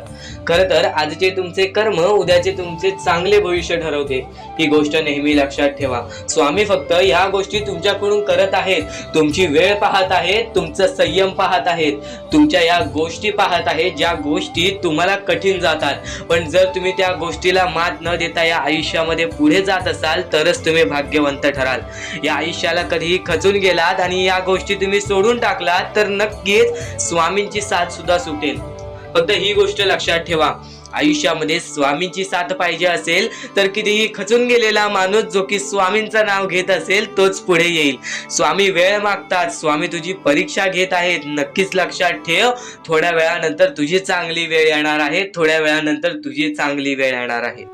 खरं तर आजचे तुमचे कर्म उद्याचे तुमचे चांगले भविष्य ठरवते. ही गोष्ट नेहमी लक्षात ठेवा. स्वामी फक्त या गोष्टी तुमच्याकडून करत आहेत, तुमची वेळ पाहत आहेत, तुमचा संयम पाहत आहेत, तुमच्या या गोष्टी पाहत आहेत ज्या गोष्टी तुम्हाला कठीण जातात. पण जर तुम्ही त्या गोष्टीला मात न देता या आयुष्यामध्ये पुढे जात असाल तरच तुम्ही भाग्यवंत ठराल. या आयुष्याला कधीही खचून गेलात आणि या गोष्टी तुम्ही सोडून टाकलात तर नक्कीच स्वामींची साथ सुद्धा सुटेल. फक्त ही गोष्ट लक्षात ठेवा, आयुष्यामध्ये स्वामींची साथ पाहिजे असेल तर कितीही खचून गेलेला माणूस जो की स्वामींचं नाव घेत असेल तोच पुढे येईल. स्वामी वेळ मागतात, स्वामी तुझी परीक्षा घेत आहेत. नक्कीच लक्षात ठेव, थोड्या वेळानंतर तुझी चांगली वेळ येणार आहे, थोड्या वेळानंतर तुझी चांगली वेळ येणार आहे.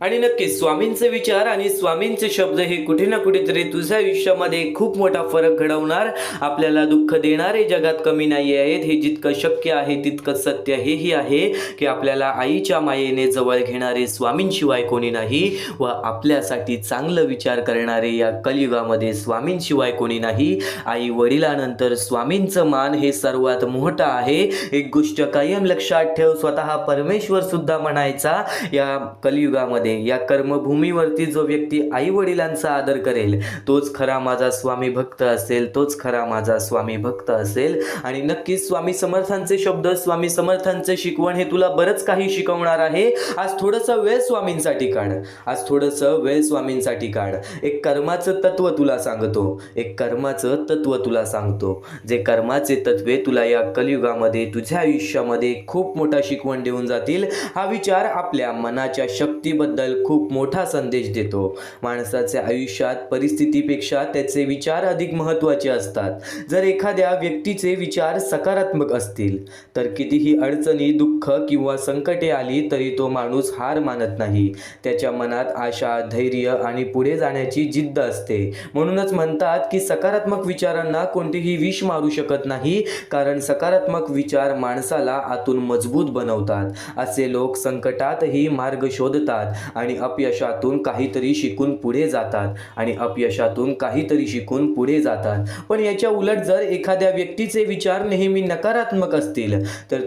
आणि नक्कीच स्वामींचे विचार आणि स्वामींचे शब्द हे कुठे ना कुठेतरी तुझ्या आयुष्यामध्ये खूप मोठा फरक घडवणार, आपल्याला दुःख देणारे जगात कमी नाही आहेत. हे जितकं शक्य आहे तितकं सत्य हेही आहे की आपल्याला आईच्या मायेने जवळ घेणारे स्वामींशिवाय कोणी नाही व आपल्यासाठी चांगलं विचार करणारे या कलियुगामध्ये स्वामींशिवाय कोणी नाही. आई वडिलांनंतर स्वामींचं मान हे सर्वात मोठं आहे. एक गोष्ट कायम लक्षात ठेव, स्वतः परमेश्वर सुद्धा म्हणायचा या कलियुगामध्ये, या कर्मभूमीवरती जो व्यक्ती आई वडिलांचा आदर करेल तोच खरा माझा स्वामी भक्त असेल, तोच खरा माझा स्वामी भक्त असेल. आणि नक्कीच स्वामी समर्थांचे शब्द, स्वामी समर्थांचे शिकवण हे तुला बरंच काही शिकवणार आहे. आज थोडंसं वेळ स्वामींसाठी काढ, आज थोडंसं वेळ स्वामींसाठी काढ. एक कर्माचं तत्व तुला सांगतो, एक कर्माचं तत्व तुला सांगतो. जे कर्माचे तत्वे तुला या कलियुगामध्ये तुझ्या आयुष्यामध्ये खूप मोठा शिकवण देऊन जातील. हा विचार आपल्या मनाच्या शक्तीबद्दल खूप मोठा संदेश देतो. माणसाच्या आयुष्यात परिस्थितीपेक्षा त्याचे विचार अधिक महत्त्वाचे असतात. जर एखाद्या व्यक्तीचे विचार सकारात्मक असतील तर कितीही अडचणी, दुःख किंवा संकटे आली तरी तो माणूस हार मानत नाही. त्याच्या मनात आशा, धैर्य आणि पुढे जाण्याची जिद्द असते. म्हणूनच म्हणतात की सकारात्मक विचारांना कोणतीही विष मारू शकत नाही, कारण सकारात्मक विचार माणसाला आतून मजबूत बनवतात. असे लोक संकटातही मार्ग शोधतात आणि अपयशातून काहीतरी शिकून पुढे जातात आणि अपयशातून काहीतरी शिकून पुढे जातात. पण याच्या उलट जर एखाद्या व्यक्तीचे विचार नेहमी नकारात्मक असतील तर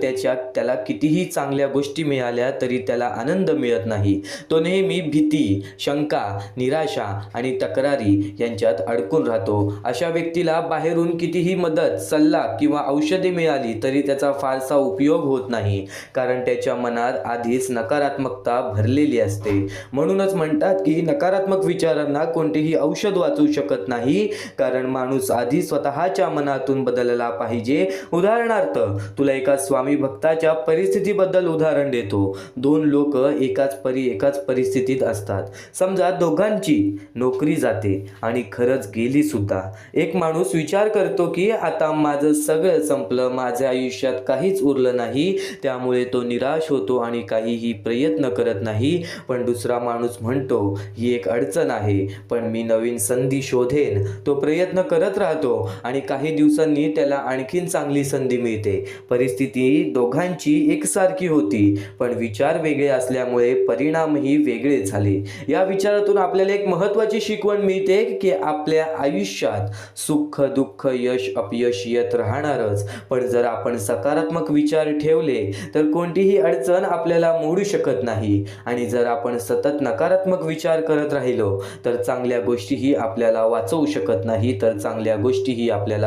त्याला कितीही चांगल्या गोष्टी मिळाल्या तरी त्याला आनंद मिळत नाही. तो नेहमी भीती, शंका, निराशा आणि तक्रारी यांच्यात अडकून राहतो. अशा व्यक्तीला बाहेरून कितीही मदत, सल्ला किंवा औषधे मिळाली तरी त्याचा फारसा उपयोग होत नाही, कारण त्याच्या मनात आधीच नकारात्मकता भरलेली असते. म्हणूनच म्हणतात की नकारात्मक विचारांना कोणतेही औषध वाचू शकत नाही, कारण माणूस आधी स्वतःच्या मनातून बदलला पाहिजे. उदाहरणार्थ तुला एका स्वामी भक्ताच्या परिस्थितीबद्दल उदाहरण देतो. दोन लोक एकाच परिस्थितीत असतात. समजा दोघांची नोकरी जाते आणि खरंच गेली सुद्धा. एक माणूस विचार करतो की आता माझं सगळं संपलं, माझ्या आयुष्यात काहीच उरलं नाही, त्यामुळे तो निराश होतो आणि काहीही प्रयत्न करत नाही. पण दुसरा माणूस म्हणतो ही एक अडचण आहे, पण मी नवीन संधी शोधेन. तो प्रयत्न करत राहतो आणि काही दिवसांनी त्याला आणखीन चांगली संधी मिळते. परिस्थिती दोघांची एकसारखी होती, पण विचार वेगळे असल्यामुळे परिणामही वेगळे झाले. या विचारातून आपल्याला एक महत्त्वाची शिकवण मिळते की आपल्या आयुष्यात सुख, दुःख, यश, अपयश येत राहणारच, पण जर आपण सकारात्मक विचार ठेवले तर कोणतीही अडचण आपल्याला मोडू शकत नाही. आणि जर आपण सतत नकारात्मक विचार करत राहिलो तर चांगल्या गोष्टीही आपल्याला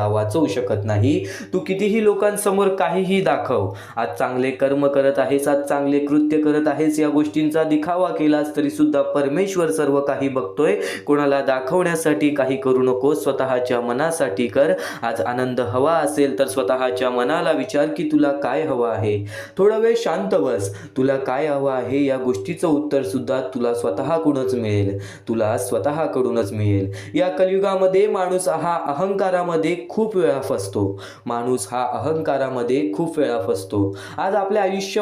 वाचवू शकत नाही. तू कितीही लोकांसमोर काहीही दाखव, आज चांगले कर्म करत आहेस, आज चांगले कृत्य करत आहेस, या गोष्टींचा दिखावा केलास तरी सुद्धा परमेश्वर सर्व काही बघतोय. कोणाला दाखवण्यासाठी काही करू नको, स्वतःच्या मनासाठी कर. आज आनंद हवा असेल तर स्वतःच्या मनाला विचार की तुला काय हवं आहे. थोडा वेळ शांत बस. तुला काय हवं आहे या गोष्टीचं उत्तर सुद्धा तुला स्वतःकडूनच मिळेल. या कलियुगामध्ये माणूस हा अहंकारामध्ये खूप वेळा फसतो. आज आपले आयुष्य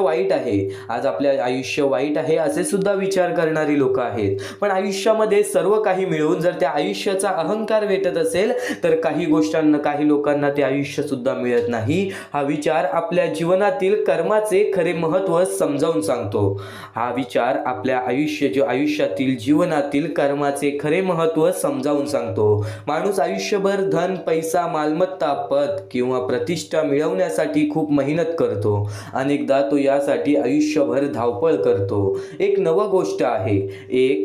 वाईट आहे असे सुद्धा विचार करणारी लोक आहेत. पण आयुष्यामध्ये सर्व काही मिळून जर त्या आयुष्याचा अहंकार भेटत असेल तर काही लोकांना ते आयुष्य सुद्धा मिळत नाही. हा विचार आपल्या जीवनातील कर्माचे खरे महत्त्व समजावून सांगतो. आयुष्यातील जीवनातील कर्माचे खरे महत्त्व समजावून सांगतो. माणूस आयुष्यभर धन, पैसा, मालमत्ता, पद किंवा प्रतिष्ठा मिळवण्यासाठी खूप मेहनत करतो. अनेकदा तो यासाठी आयुष्यभर धावपळ करतो. एक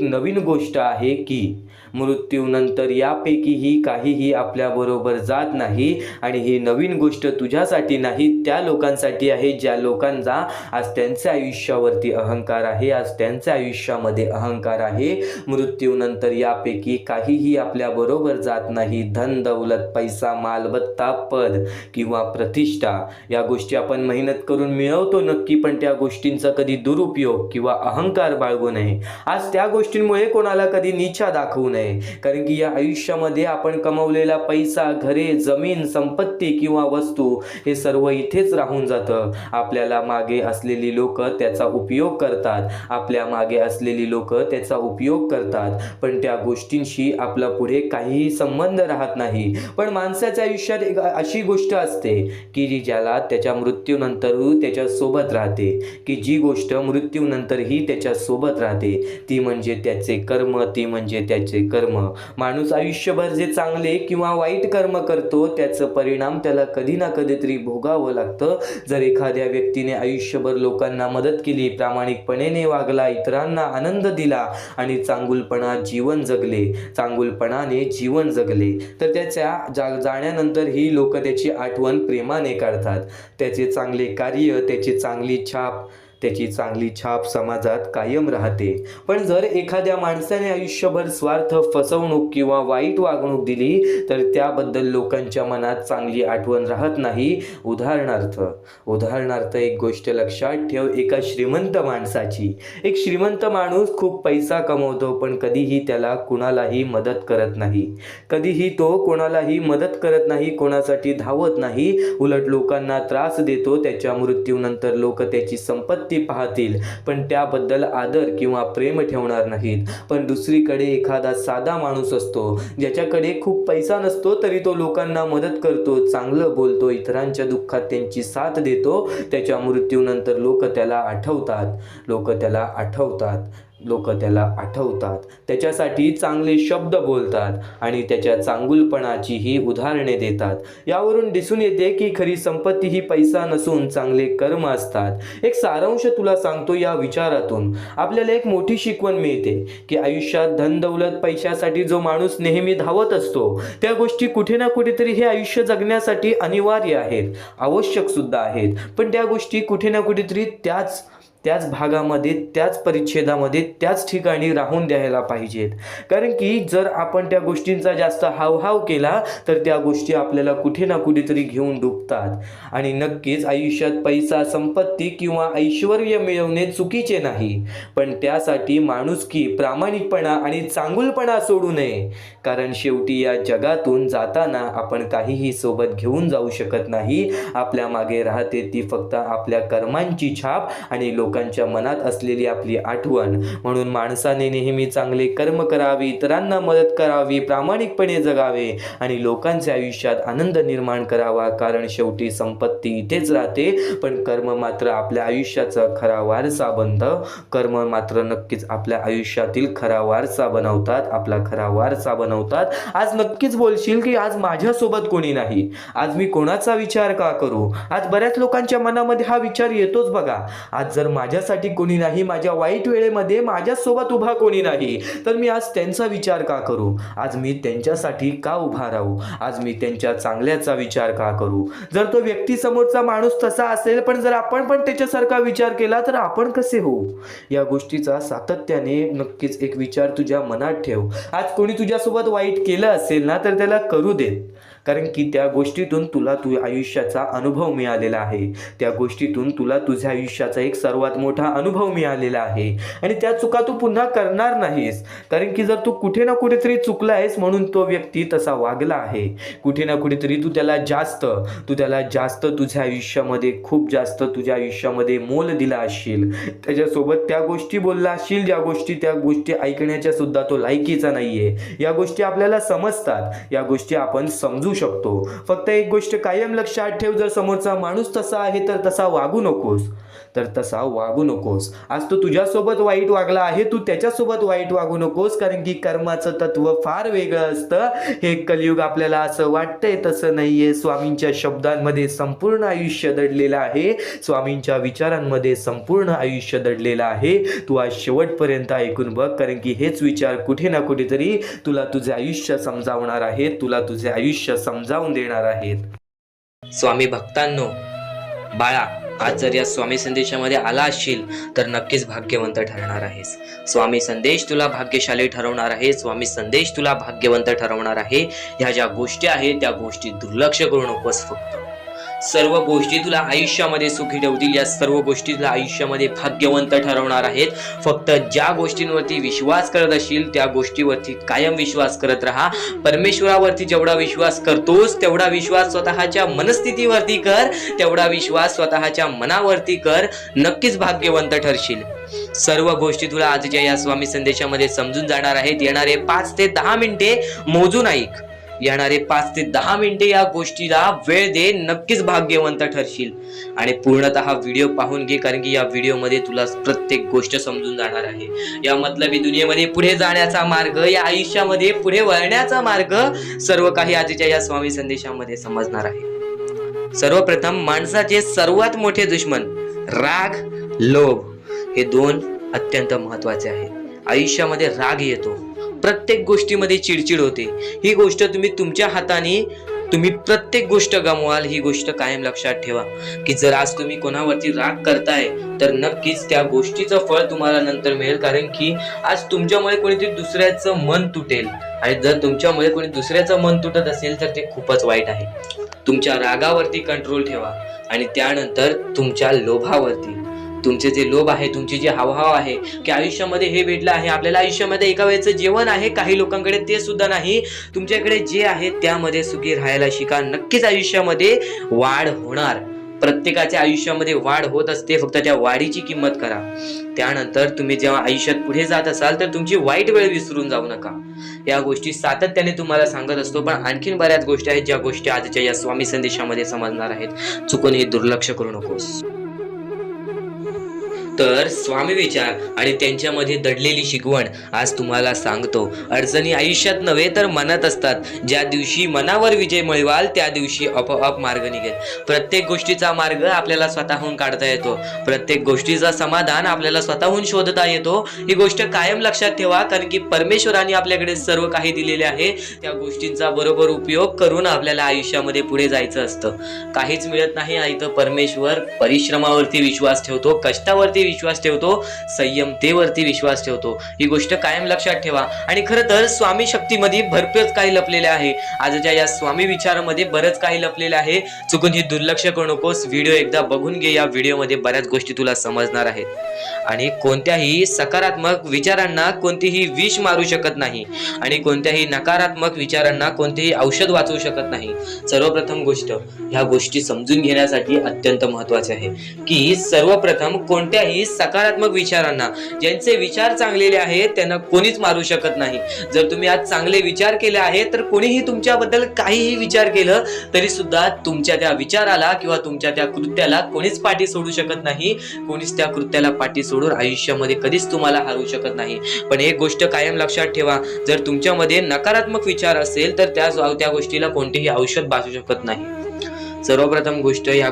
नवीन गोष्ट आहे की मृत्यूनंतर यापैकीही काहीही आपल्या बरोबर जात नाही. आणि ही नवीन गोष्ट तुझ्यासाठी नाही, त्या लोकांसाठी आहे ज्या लोकांचा आज त्यांच्या आयुष्यावरती अहंकार आहे, आज त्यांच्या आयुष्यामध्ये अहंकार आहे. मृत्यूनंतर यापैकी काहीही आपल्या बरोबर जात नाही. धन, दौलत, पैसा, मालमत्ता, पद किंवा प्रतिष्ठा या गोष्टी आपण मेहनत करून मिळवतो नक्की, पण त्या गोष्टींचा कधी दुरुपयोग किंवा अहंकार बाळगू नये. आज त्या गोष्टींमुळे कोणाला कधी नीचा दाखवू नये, कारण की या आयुष्यामध्ये आपण कमवलेला पैसा, घरे, जमीन, संपत्ती किंवा वस्तू हे सर्व इथेच राहून जातं. आपल्याला मागे असलेली लोक त्याचा उपयोग करतात, पण त्या गोष्टींशी आपला पुढे काहीही संबंध राहत नाही. पण माणसाच्या आयुष्यात एक अशी गोष्ट असते की ज्याला त्याच्या मृत्यूनंतरही त्याच्या सोबत राहते, की जी गोष्ट मृत्यूनंतरही त्याच्या सोबत राहते ती म्हणजे त्याचे कर्म. माणूस आयुष्यभर जे चांगले किंवा वाईट कर्म करतो त्याचं परिणाम त्याला कधी ना कधीतरी भोगावं लागतं. जर एखाद्या व्यक्तीने आयुष्यभर लोकांना मदत केली, प्रामाणिकपणे वागला, इतरांना आनंद दिला आणि चांगुलपणाने जीवन जगले तर त्याच्या जाण्यानंतर ही लोक त्याची आठवण प्रेमाने काढतात. त्याचे चांगले कार्य, त्याची चांगली छाप समाजात कायम राहते. पण जर एखाद्या माणसाने आयुष्यभर स्वार्थ, फसवणूक किंवा वाईट वागणूक दिली तर त्याबद्दल लोकांच्या मनात चांगली आठवण राहत नाही. उदाहरणार्थ एक गोष्ट लक्षात ठेव. एक श्रीमंत माणूस खूप पैसा कमवतो, पण कधीही त्याला कुणालाही मदत करत नाही, कोणासाठी धावत नाही, उलट लोकांना त्रास देतो. त्याच्या मृत्यूनंतर लोक त्याची संपत्ती पाहतील, पण त्याबद्दल आदर किंवा प्रेम ठेवणार नाहीत. पण दुसरीकडे एखादा साधा माणूस असतो ज्याच्याकडे खूप पैसा नसतो तरी तो लोकांना मदत करतो, चांगलं बोलतो, इतरांच्या दुःखात त्यांची साथ देतो. त्याच्या मृत्यूनंतर लोक त्याला आठवतात. लोक त्याला आठवतात, त्याच्यासाठी चांगले शब्द बोलतात आणि त्याच्या चांगुलपणाचीही उदाहरणे देतात. यावरून दिसून येते की खरी संपत्ती ही पैसा नसून चांगले कर्म असतात. एक सारांश तुला सांगतो या विचारातून. आपल्याला एक मोठी शिकवण मिळते की आयुष्यात धन दौलत पैशासाठी जो माणूस नेहमी धावत असतो त्या गोष्टी कुठे ना कुठेतरी हे आयुष्य जगण्यासाठी अनिवार्य आहेत, आवश्यक सुद्धा आहेत. पण त्या गोष्टी कुठे ना कुठेतरी त्याच भागामध्ये, त्याच परिच्छेदामध्ये, त्याच ठिकाणी राहून द्यायला पाहिजेत. कारण की जर आपण त्या गोष्टींचा जास्त हावभाव केला तर त्या गोष्टी आपल्याला कुठे ना कुठेतरी घेऊन डुबतात. आणि नक्कीच आयुष्यात पैसा, संपत्ती किंवा ऐश्वर्य मिळवणे चुकीचे नाही, पण त्यासाठी माणुसकी, प्रामाणिकपणा आणि चांगुलपणा सोडू नये. कारण शेवटी या जगातून जाताना आपण काहीही सोबत घेऊन जाऊ शकत नाही. आपल्या मागे राहते ती फक्त आपल्या कर्मांची छाप आणि लोकांच्या मनात असलेली आपली आठवण. म्हणून माणसाने नेहमी चांगले कर्म करावे, इतरांना मदत करावी, प्रामाणिकपणे जगावे आणि लोकांच्या आयुष्यात आनंद निर्माण करावा. कारण शेवटी संपत्ती इथेच राहते, पण कर्म मात्र आपल्या आयुष्याचा खरा वारसा बनतं. कर्म मात्र नक्कीच आपल्या आयुष्यातील खरा वारसा बनवतात, आपला खरा वारसा बनवतात. आज नक्कीच बोलशील की आज माझ्यासोबत कोणी नाही, आज मी कोणाचा विचार का करू. आज बऱ्याच लोकांच्या मनामध्ये हा विचार येतोच बघा. आज जर माझ्यासाठी कोणी नाही, माझ्या वाईट वेळेमध्ये माझ्यासोबत उभा कोणी नाही, तर मी आज त्यांचा विचार का करू. आज मी त्यांच्यासाठी का उभा राहू. आज मी त्यांच्या चांगल्याचा विचार का करू. जर तो व्यक्ती समोरचा माणूस तसा असेल, पण जर आपण पण त्याच्यासारखा विचार केला तर आपण कसे होऊ. या गोष्टीचा सातत्याने नक्कीच एक विचार तुझ्या मनात ठेव. आज कोणी तुझ्यासोबत वाईट केलं असेल ना तर त्याला करू देत. कारण की त्या गोष्टीतून तुला आयुष्याचा अनुभव मिळालेला आहे. त्या गोष्टीतून तुला तुझ्या आयुष्याचा एक सर्वात मोठा अनुभव मिळालेला आहे आणि त्या चुका तू पुन्हा करणार नाहीस. कारण की जर तू कुठे ना कुठेतरी चुकला आहेस म्हणून तो व्यक्ती तसा वागला आहे. कुठे ना कुठेतरी तू त्याला जास्त तुझ्या आयुष्यामध्ये, खूप जास्त तुझ्या आयुष्यामध्ये मोल दिला असशील. त्याच्यासोबत त्या गोष्टी बोलला असशील त्या गोष्टी ऐकण्याच्या सुद्धा तो लायकीचा नाहीये. या गोष्टी आपल्याला समजतात, या गोष्टी आपण समजू शकतो. फक्त एक गोष्ट कायम लक्षात ठेव, जर समोरचा माणूस तसा आहे तर तसा वागू नकोस. आज तो तुझ्यासोबत वाईट वागला आहे, तू त्याच्यासोबत वाईट वागू नकोस. कारण की कर्माचं तत्व फार वेगळं असतं. हे कलियुग आपल्याला असं वाटतंय तसं नाहीये. स्वामींच्या शब्दांमध्ये संपूर्ण आयुष्य दडलेलं आहे, स्वामींच्या विचारांमध्ये संपूर्ण आयुष्य दडलेलं आहे. तू आज शेवटपर्यंत ऐकून बघ, कारण की हेच विचार कुठे ना कुठेतरी तुला तुझे आयुष्य समजावणार आहेत, तुला तुझे आयुष्य समजावून देणार आहेत. स्वामी भक्तांनो, बाळा, आज जर या स्वामी संदेशामध्ये आला असशील तर नक्कीच भाग्यवंत ठरणार आहेस. स्वामी संदेश तुला भाग्यशाली ठरवणार आहे. स्वामी संदेश तुला भाग्यवंत ठरवणार आहे. ह्या ज्या गोष्टी आहेत त्या गोष्टी दुर्लक्ष करू नकोस. फक्त सर्व गोष्टी तुला आयुष्यामध्ये सुखी ठेवतील. या सर्व गोष्टी तुला आयुष्यामध्ये भाग्यवंत ठरवणार आहेत. फक्त ज्या गोष्टींवरती विश्वास करत असशील त्या गोष्टीवरती कायम विश्वास करत राहा. परमेश्वरावरती जेवढा विश्वास करतोस तेवढा विश्वास स्वतःच्या मनस्थितीवरती कर, तेवढा विश्वास स्वतःच्या मनावरती कर. नक्कीच भाग्यवंत ठरशील. सर्व गोष्टी तुला आजच्या या स्वामी संदेशामध्ये समजून जाणार आहेत. येणारे 5 ते 10 मिनिटे मोजून ऐक. येणारे 5 ते 10 मिनिटे या गोष्टीला वेळ दे. नक्कीच भाग्यवंत ठरशील. आणि पूर्णतः व्हिडिओ पाहून घे, कारण की या व्हिडिओमध्ये तुला प्रत्येक गोष्ट समजून जाणार आहे. या मतलबी दुनियेमध्ये पुढे जाण्याचा मार्ग, या आयुष्यामध्ये पुढे वळण्याचा मार्ग, सर्व काही आजच्या या स्वामी संदेशामध्ये समजणार आहे. सर्वप्रथम, माणसाचे सर्वात मोठे दुश्मन राग, लोभ हे 2 अत्यंत महत्वाचे आहे. आयुष्यामध्ये राग येतो, प्रत्येक गोष्टीमध्ये चिडचिड होते. ही गोष्ट तुम्ही तुमच्या हाताने प्रत्येक गोष्ट गमवाल. ही गोष्ट कायम लक्षात ठेवा की जर आज तुम्ही कोणावरती राग करताय तर नक्कीच त्या गोष्टीचं फळ तुम्हाला नंतर मिळेल. कारण की आज तुमच्यामुळे कोणीतरी दुसऱ्याचं मन तुटेल आणि जर तुमच्यामुळे कोणी दुसऱ्याचं मन तुटत असेल तर ते खूपच वाईट आहे. तुमच्या रागावरती कंट्रोल ठेवा आणि त्यानंतर तुमच्या लोभावरती. तुमचे जे लोभ आहे, तुमची जे हावभाव आहे की आयुष्यामध्ये हे भेटलं आहे आपल्याला, आयुष्यामध्ये एका वेळेचं जेवण आहे, काही लोकांकडे ते सुद्धा नाही, तुमच्याकडे जे आहे त्यामध्ये सुखी राहायला शिका. नक्कीच आयुष्यामध्ये वाढ होणार. प्रत्येकाच्या आयुष्यामध्ये वाढ होत असते, फक्त त्या वाढीची किंमत करा. त्यानंतर तुम्ही जेव्हा आयुष्यात पुढे जात असाल तर तुमची वाईट वेळ विसरून जाऊ नका. या गोष्टी सातत्याने तुम्हाला सांगत असतो, पण आणखीन बऱ्याच गोष्टी आहेत ज्या गोष्टी आजच्या या स्वामी संदेशामध्ये समजणार आहेत. चुकून हे दुर्लक्ष करू नकोस. तर स्वामी विचार आणि त्यांच्यामध्ये दडलेली शिकवण आज तुम्हाला सांगतो. अडचणी आयुष्यात नव्हे तर मनात असतात. ज्या दिवशी मनावर विजय मिळवाल त्या दिवशी आपोआप मार्ग निघेल. प्रत्येक गोष्टीचा मार्ग आपल्याला स्वतःहून काढता येतो. प्रत्येक गोष्टीचा समाधान आपल्याला स्वतःहून शोधता येतो. ही गोष्ट कायम लक्षात ठेवा, कारण की परमेश्वराने आपल्याकडे सर्व काही दिलेले आहे. त्या गोष्टींचा बरोबर उपयोग करून आपल्याला आयुष्यामध्ये पुढे जायचं असतं. काहीच मिळत नाही आणि तर परमेश्वर परिश्रमावरती विश्वास ठेवतो, कष्टावरती विश्वास ठेवतो, संयमतेवरती विश्वास ठेवतो. ही गोष्ट कायम लक्षात ठेवा. आणि खरं तर स्वामी शक्तीमध्ये भरपूरच काही लपलेले आहे. आजच्या या स्वामी विचारामध्ये बरंच काही लपलेलं आहे. चुकून ही दुर्लक्ष करू नकोस. व्हिडिओ एकदा बघून घे. या व्हिडिओमध्ये बऱ्याच गोष्टी तुला समजणार आहेत. आणि कोणत्याही सकारात्मक विचारांना कोणतीही विष मारू शकत नाही आणि कोणत्याही नकारात्मक विचारांना कोणतेही औषध वाचवू शकत नाही. सर्वप्रथम गोष्ट, ह्या गोष्टी समजून घेण्यासाठी अत्यंत महत्वाचे आहे की सर्वप्रथम कोणत्याही सकारात्मक विचारांना, ज्यांचे विचार चांगलेले आहेत त्यांना कोणीच मारू शकत नाही. जर तुम्ही आज चांगले विचार केले आहेत तर कोणीही तुमच्याबद्दल काहीही विचार केलं तरी सुद्धा तुमच्या त्या विचाराला किंवा तुमच्या त्या कृत्याला कोणीच पाठी सोडू शकत नाही. कोणीच त्या कृत्याला पाठी सोडून आयुष्यामध्ये कधीच तुम्हाला हरवू शकत नाही. पण एक गोष्ट कायम लक्षात ठेवा, जर तुमच्यामध्ये नकारात्मक विचार असेल तर त्या गोष्टीला कोणतेही औषध बासू शकत नाही. सर्वप्रथम गोष्ट, या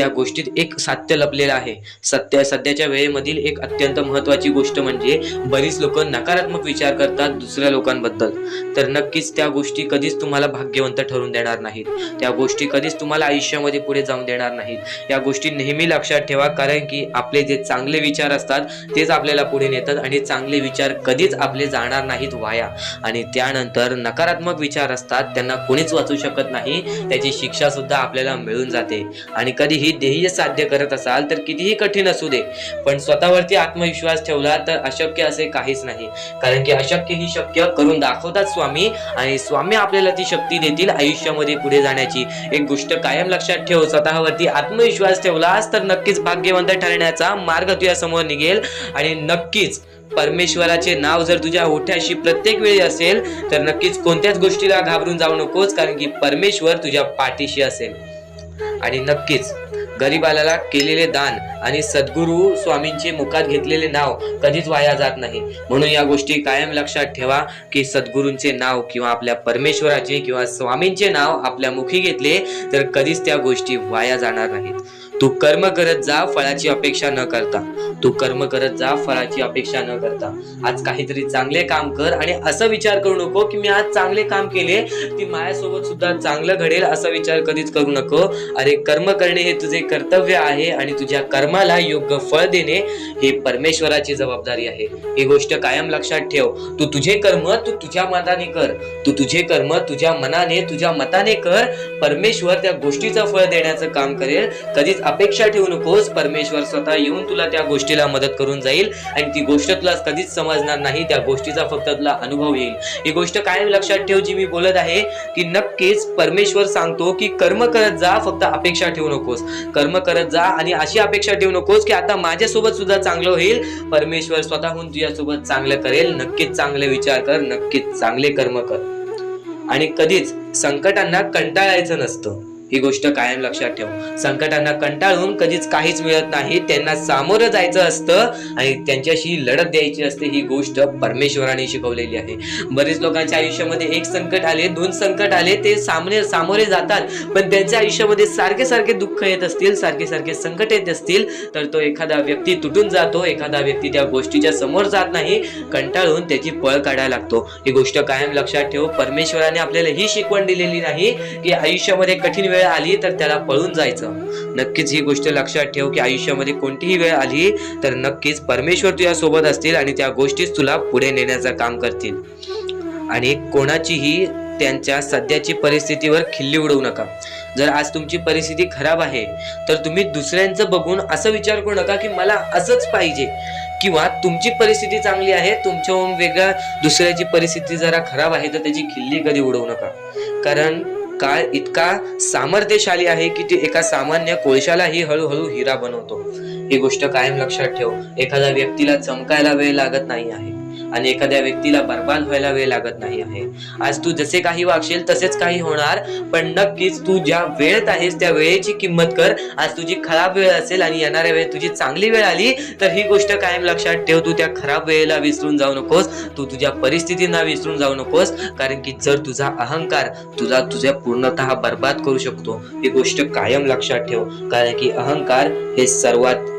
गोष्टीत एक सत्य लपलेलं आहे. सध्याच्या वेळेमधील एक अत्यंत महत्वाची गोष्ट म्हणजे बरीच लोक नकारात्मक विचार करतात दुसऱ्या लोकांबद्दल. तर नक्कीच त्या गोष्टी कधीच तुम्हाला भाग्यवंत ठरून देणार नाहीत. त्या गोष्टी कधीच तुम्हाला आयुष्यामध्ये पुढे जाऊन देणार नाहीत. या गोष्टी नेहमी लक्षात ठेवा, कारण की आपले जे चांगले विचार असतात तेच आपल्याला पुढे नेतात आणि चांगले विचार कधीच आपले जाणार नाहीत वाया. आणि त्यानंतर नकारात्मक विचार असतात त्यांना कोणीच वाचू शकत नाही. त्याची शिक्षा सुद्धा आपल्याला मिळून जाते. आणि कधीही ध्येय साध्य करत असाल तर कितीही कठीण असू दे, पण स्वतःवरती आत्मविश्वास ठेवला तर अशक्य असे काहीच नाही. कारण की अशक्य ही शक्य करून दाखवतात स्वामी, आणि स्वामी आपल्याला ती शक्ती देतील आयुष्यामध्ये पुढे जाण्याची. एक गोष्ट कायम लक्षात ठेव, स्वतःवरती आत्मविश्वास ठेवलास तर नक्कीच भाग्यवंत ठरण्याचा मार्ग तुझ्या समोर निघेल. आणि नक्कीच परमेश्वराचे नाव जर तुझ्या ओठ्याशी प्रत्येक वेळी असेल तर नक्कीच कोणत्याच गोष्टीला घाबरून जाऊ नकोस, कारण की परमेश्वर तुझ्या पाठीशी असेल. आणि नक्कीच गरीबाला केलेले दान आणि सद्गुरू स्वामींचे मुखात घेतलेले नाव कधीच वाया जात नाही. म्हणून या गोष्टी कायम लक्षात ठेवा की सद्गुरूंचे नाव किंवा आपल्या परमेश्वराचे किंवा स्वामींचे नाव आपल्या मुखी घेतले तर कधीच त्या गोष्टी वाया जाणार नाहीत. तू कर्म करत जा, फळाची अपेक्षा न करता. तू कर्म करत जा, फळाची अपेक्षा न करता. आज काहीतरी चांगले काम कर आणि असा विचार करू नको की मी आज चांगले काम केले की माझ्यासोबत सुद्धा चांगलं घडेल, असा विचार कधीच करू नको. अरे, कर्म करणे हे तुझे कर्तव्य आहे आणि तुझ्या कर्माला योग्य फळ देणे हे परमेश्वराची जबाबदारी आहे. ही गोष्ट कायम लक्षात ठेव. तू तुझे कर्म तू तुझ्या मताने कर. तू तुझे कर्म तुझ्या मनाने, तुझ्या मताने कर. परमेश्वर त्या गोष्टीचं फळ देण्याचं काम करेल. कधीच अपेक्षा ठेवू नकोस. परमेश्वर स्वतः येऊन तुला त्या गोष्टीला मदत करून जाईल आणि ती गोष्ट तुला कधीच समजणार नाही. त्या गोष्टीचा फक्त तुला अनुभव येईल. ही गोष्ट कायम लक्षात ठेव जी मी बोलत आहे की नक्कीच परमेश्वर सांगतो की कर्म करत जा, फक्त अपेक्षा ठेवू नकोस. कर्म करत जा आणि अशी अपेक्षा ठेवू नकोस की आता माझ्यासोबत सुद्धा चांगलं होईल. परमेश्वर स्वतःहून तुझ्यासोबत चांगलं करेल. नक्कीच चांगले विचार कर, नक्कीच चांगले कर्म कर. आणि कधीच संकटांना कंटाळायचं नसतं. ही गोष्ट कायम लक्षात ठेव. संकटांना कंटाळून कधीच काहीच मिळत नाही. त्यांना सामोरं जायचं असतं आणि त्यांच्याशी लढत द्यायची असते. ही गोष्ट परमेश्वराने शिकवलेली आहे. बरेच लोकांच्या आयुष्यामध्ये एक संकट आले, दोन संकट आले, ते सामोरे जातात, पण त्यांच्या आयुष्यामध्ये सारखे दुःख येत असतील, सारखे संकट येत असतील तर तो एखादा व्यक्ती तुटून जातो. एखादा व्यक्ती त्या गोष्टीच्या समोर जात नाही, कंटाळून त्याची पळ काढायला लागतो. ही गोष्ट कायम लक्षात ठेव. परमेश्वराने आपल्याला ही शिकवण दिलेली नाही की आयुष्यामध्ये कठीण वेळ आली तर त्याला पळून जायचं. नक्कीच ही गोष्ट लक्षात ठेव की आयुष्यामध्ये कोणतीही वेळ आली तर नक्कीच परमेश्वर तुझ्या सोबत असतील आणि त्या गोष्टीच तुला पुढे नेण्याचं काम करतील. आणि कोणाचीही त्यांच्या सध्याची परिस्थितीवर खिल्ली उडवू नका. जर आज तुमची परिस्थिती खराब आहे तर तुम्ही दुसऱ्यांचं बघून असं विचार करू नका की मला असंच पाहिजे, किंवा तुमची परिस्थिती चांगली आहे, तुमच्याहून वेगळ्या दुसऱ्याची परिस्थिती जरा खराब आहे तर त्याची खिल्ली कधी उडवू नका. कारण काळ इतका सामर्थ्यशाली आहे की ते एका सामान्य कोळशालाही हळूहळू हिरा बनवतो. ही गोष्ट कायम लक्षात ठेव. एखाद्या व्यक्तीला चमकायला वेळ लागत नाही आहे, आणि एखाद्या व्यक्तीला बर्बाद व्हायला वेळ लागत नाही आहे. आज तू जसे काही वागशील तसेच काही होणार, पण नक्कीच तू ज्या वेळेत आहेस त्या वेळेची किंमत कर. आज तुझी खराब वेळ असेल आणि येणाऱ्या वेळेत तुझी चांगली वेळ आली तर ही गोष्ट कायम लक्षात ठेव. तू त्या खराब वेळेला विसरून जाऊ नकोस, तू तुझ्या परिस्थितींना विसरून जाऊ नकोस, कारण की जर तुझा अहंकार तुझ्या पूर्णतः बर्बाद करू शकतो. ही गोष्ट कायम लक्षात ठेव, कारण की अहंकार हे सर्वात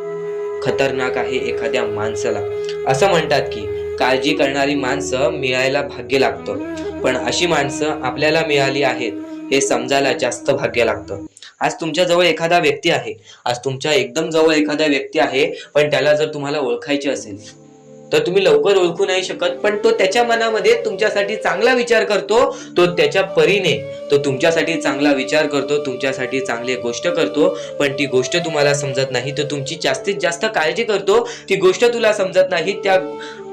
खतरनाक आहे एखाद्या माणसाला. असं म्हणतात की काळजी करणारी माणसं मिळायला भाग्य लागतं, पण अशी माणसं आपल्याला मिळाली आहेत हे समजायला जास्त भाग्य लागतं. आज तुमच्या जवळ एखादा व्यक्ती आहे, आज तुमच्या एकदम जवळ एखादा व्यक्ती आहे, पण त्याला जर तुम्हाला ओळखायचे असेल तर तुम्ही लवकर ओळखू नाही शकत, पण तो त्याच्या मनामध्ये तुमच्यासाठी चांगला विचार करतो. तो त्याच्या परीने तो तुमच्यासाठी चांगला विचार करतो, तुमच्यासाठी चांगली गोष्ट करतो, पण ती गोष्ट तुम्हाला समजत नाही. तर तुमची जास्तीत जास्त काळजी करतो, ती गोष्ट तुला समजत नाही. त्या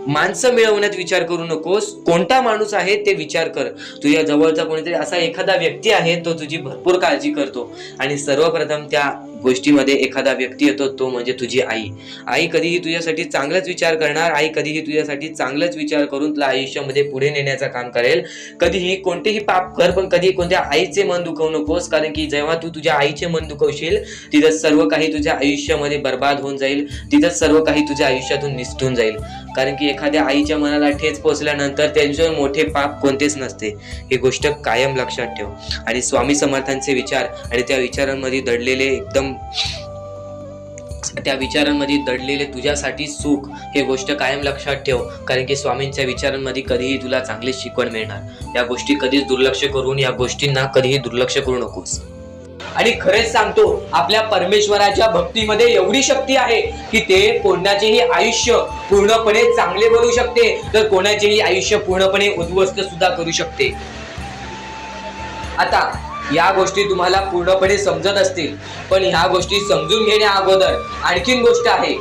माणसं मिळवण्यात विचार करू नकोस, कोणता माणूस आहे ते विचार कर. तुझ्या जवळचा कोणीतरी असा एखादा व्यक्ती आहे तो तुझी भरपूर काळजी करतो, आणि सर्वप्रथम त्या गोष्टीमध्ये एखादा व्यक्ती येतो, तो म्हणजे तुझी आई. आई कधीही तुझ्यासाठी चांगलाच विचार करणार, आई कधीही तुझ्यासाठी चांगलाच विचार करून तुला आयुष्यामध्ये पुढे नेण्याचं काम करेल. कधीही कोणतेही पाप कर, पण कधी कोणत्या आईचे मन दुखवू नकोस, कारण की जेव्हा तू तुझ्या आईचे मन दुखवशील तिथं सर्व काही तुझ्या आयुष्यामध्ये बर्बाद होऊन जाईल, तिथं सर्व काही तुझ्या आयुष्यातून निसटून जाईल. कारण की एखाद्या आईच्या मनाला ठेच पोचल्यानंतर त्यांच्यावर मोठे पाप कोणतेच नसते. ही गोष्ट कायम लक्षात ठेव. आणि स्वामी समर्थांचे विचार आणि त्या विचारांमध्ये दडलेले तुझ्यासाठी सुख, हे गोष्ट कायम लक्षात ठेव, कारण की स्वामींच्या विचारांमध्ये कधीही तुला चांगली शिकवण मिळणार. या गोष्टी कधीच दुर्लक्ष करून या गोष्टींना कधीही दुर्लक्ष करू नकोस. आणि खरेच सांगतो, आपल्या परमेश्वराच्या भक्तीमध्ये एवढी शक्ती आहे की ते कोणाचेही आयुष्य पूर्णपणे चांगले बनवू शकते, तर कोणाचेही आयुष्य पूर्णपणे उद्ध्वस्त सुद्धा करू शकते. आता या गोष्टी तुम्हाला पूर्णपणे समजत असतील, पण ह्या गोष्टी समजून घेण्या अगोदर आणखीन गोष्ट आहे.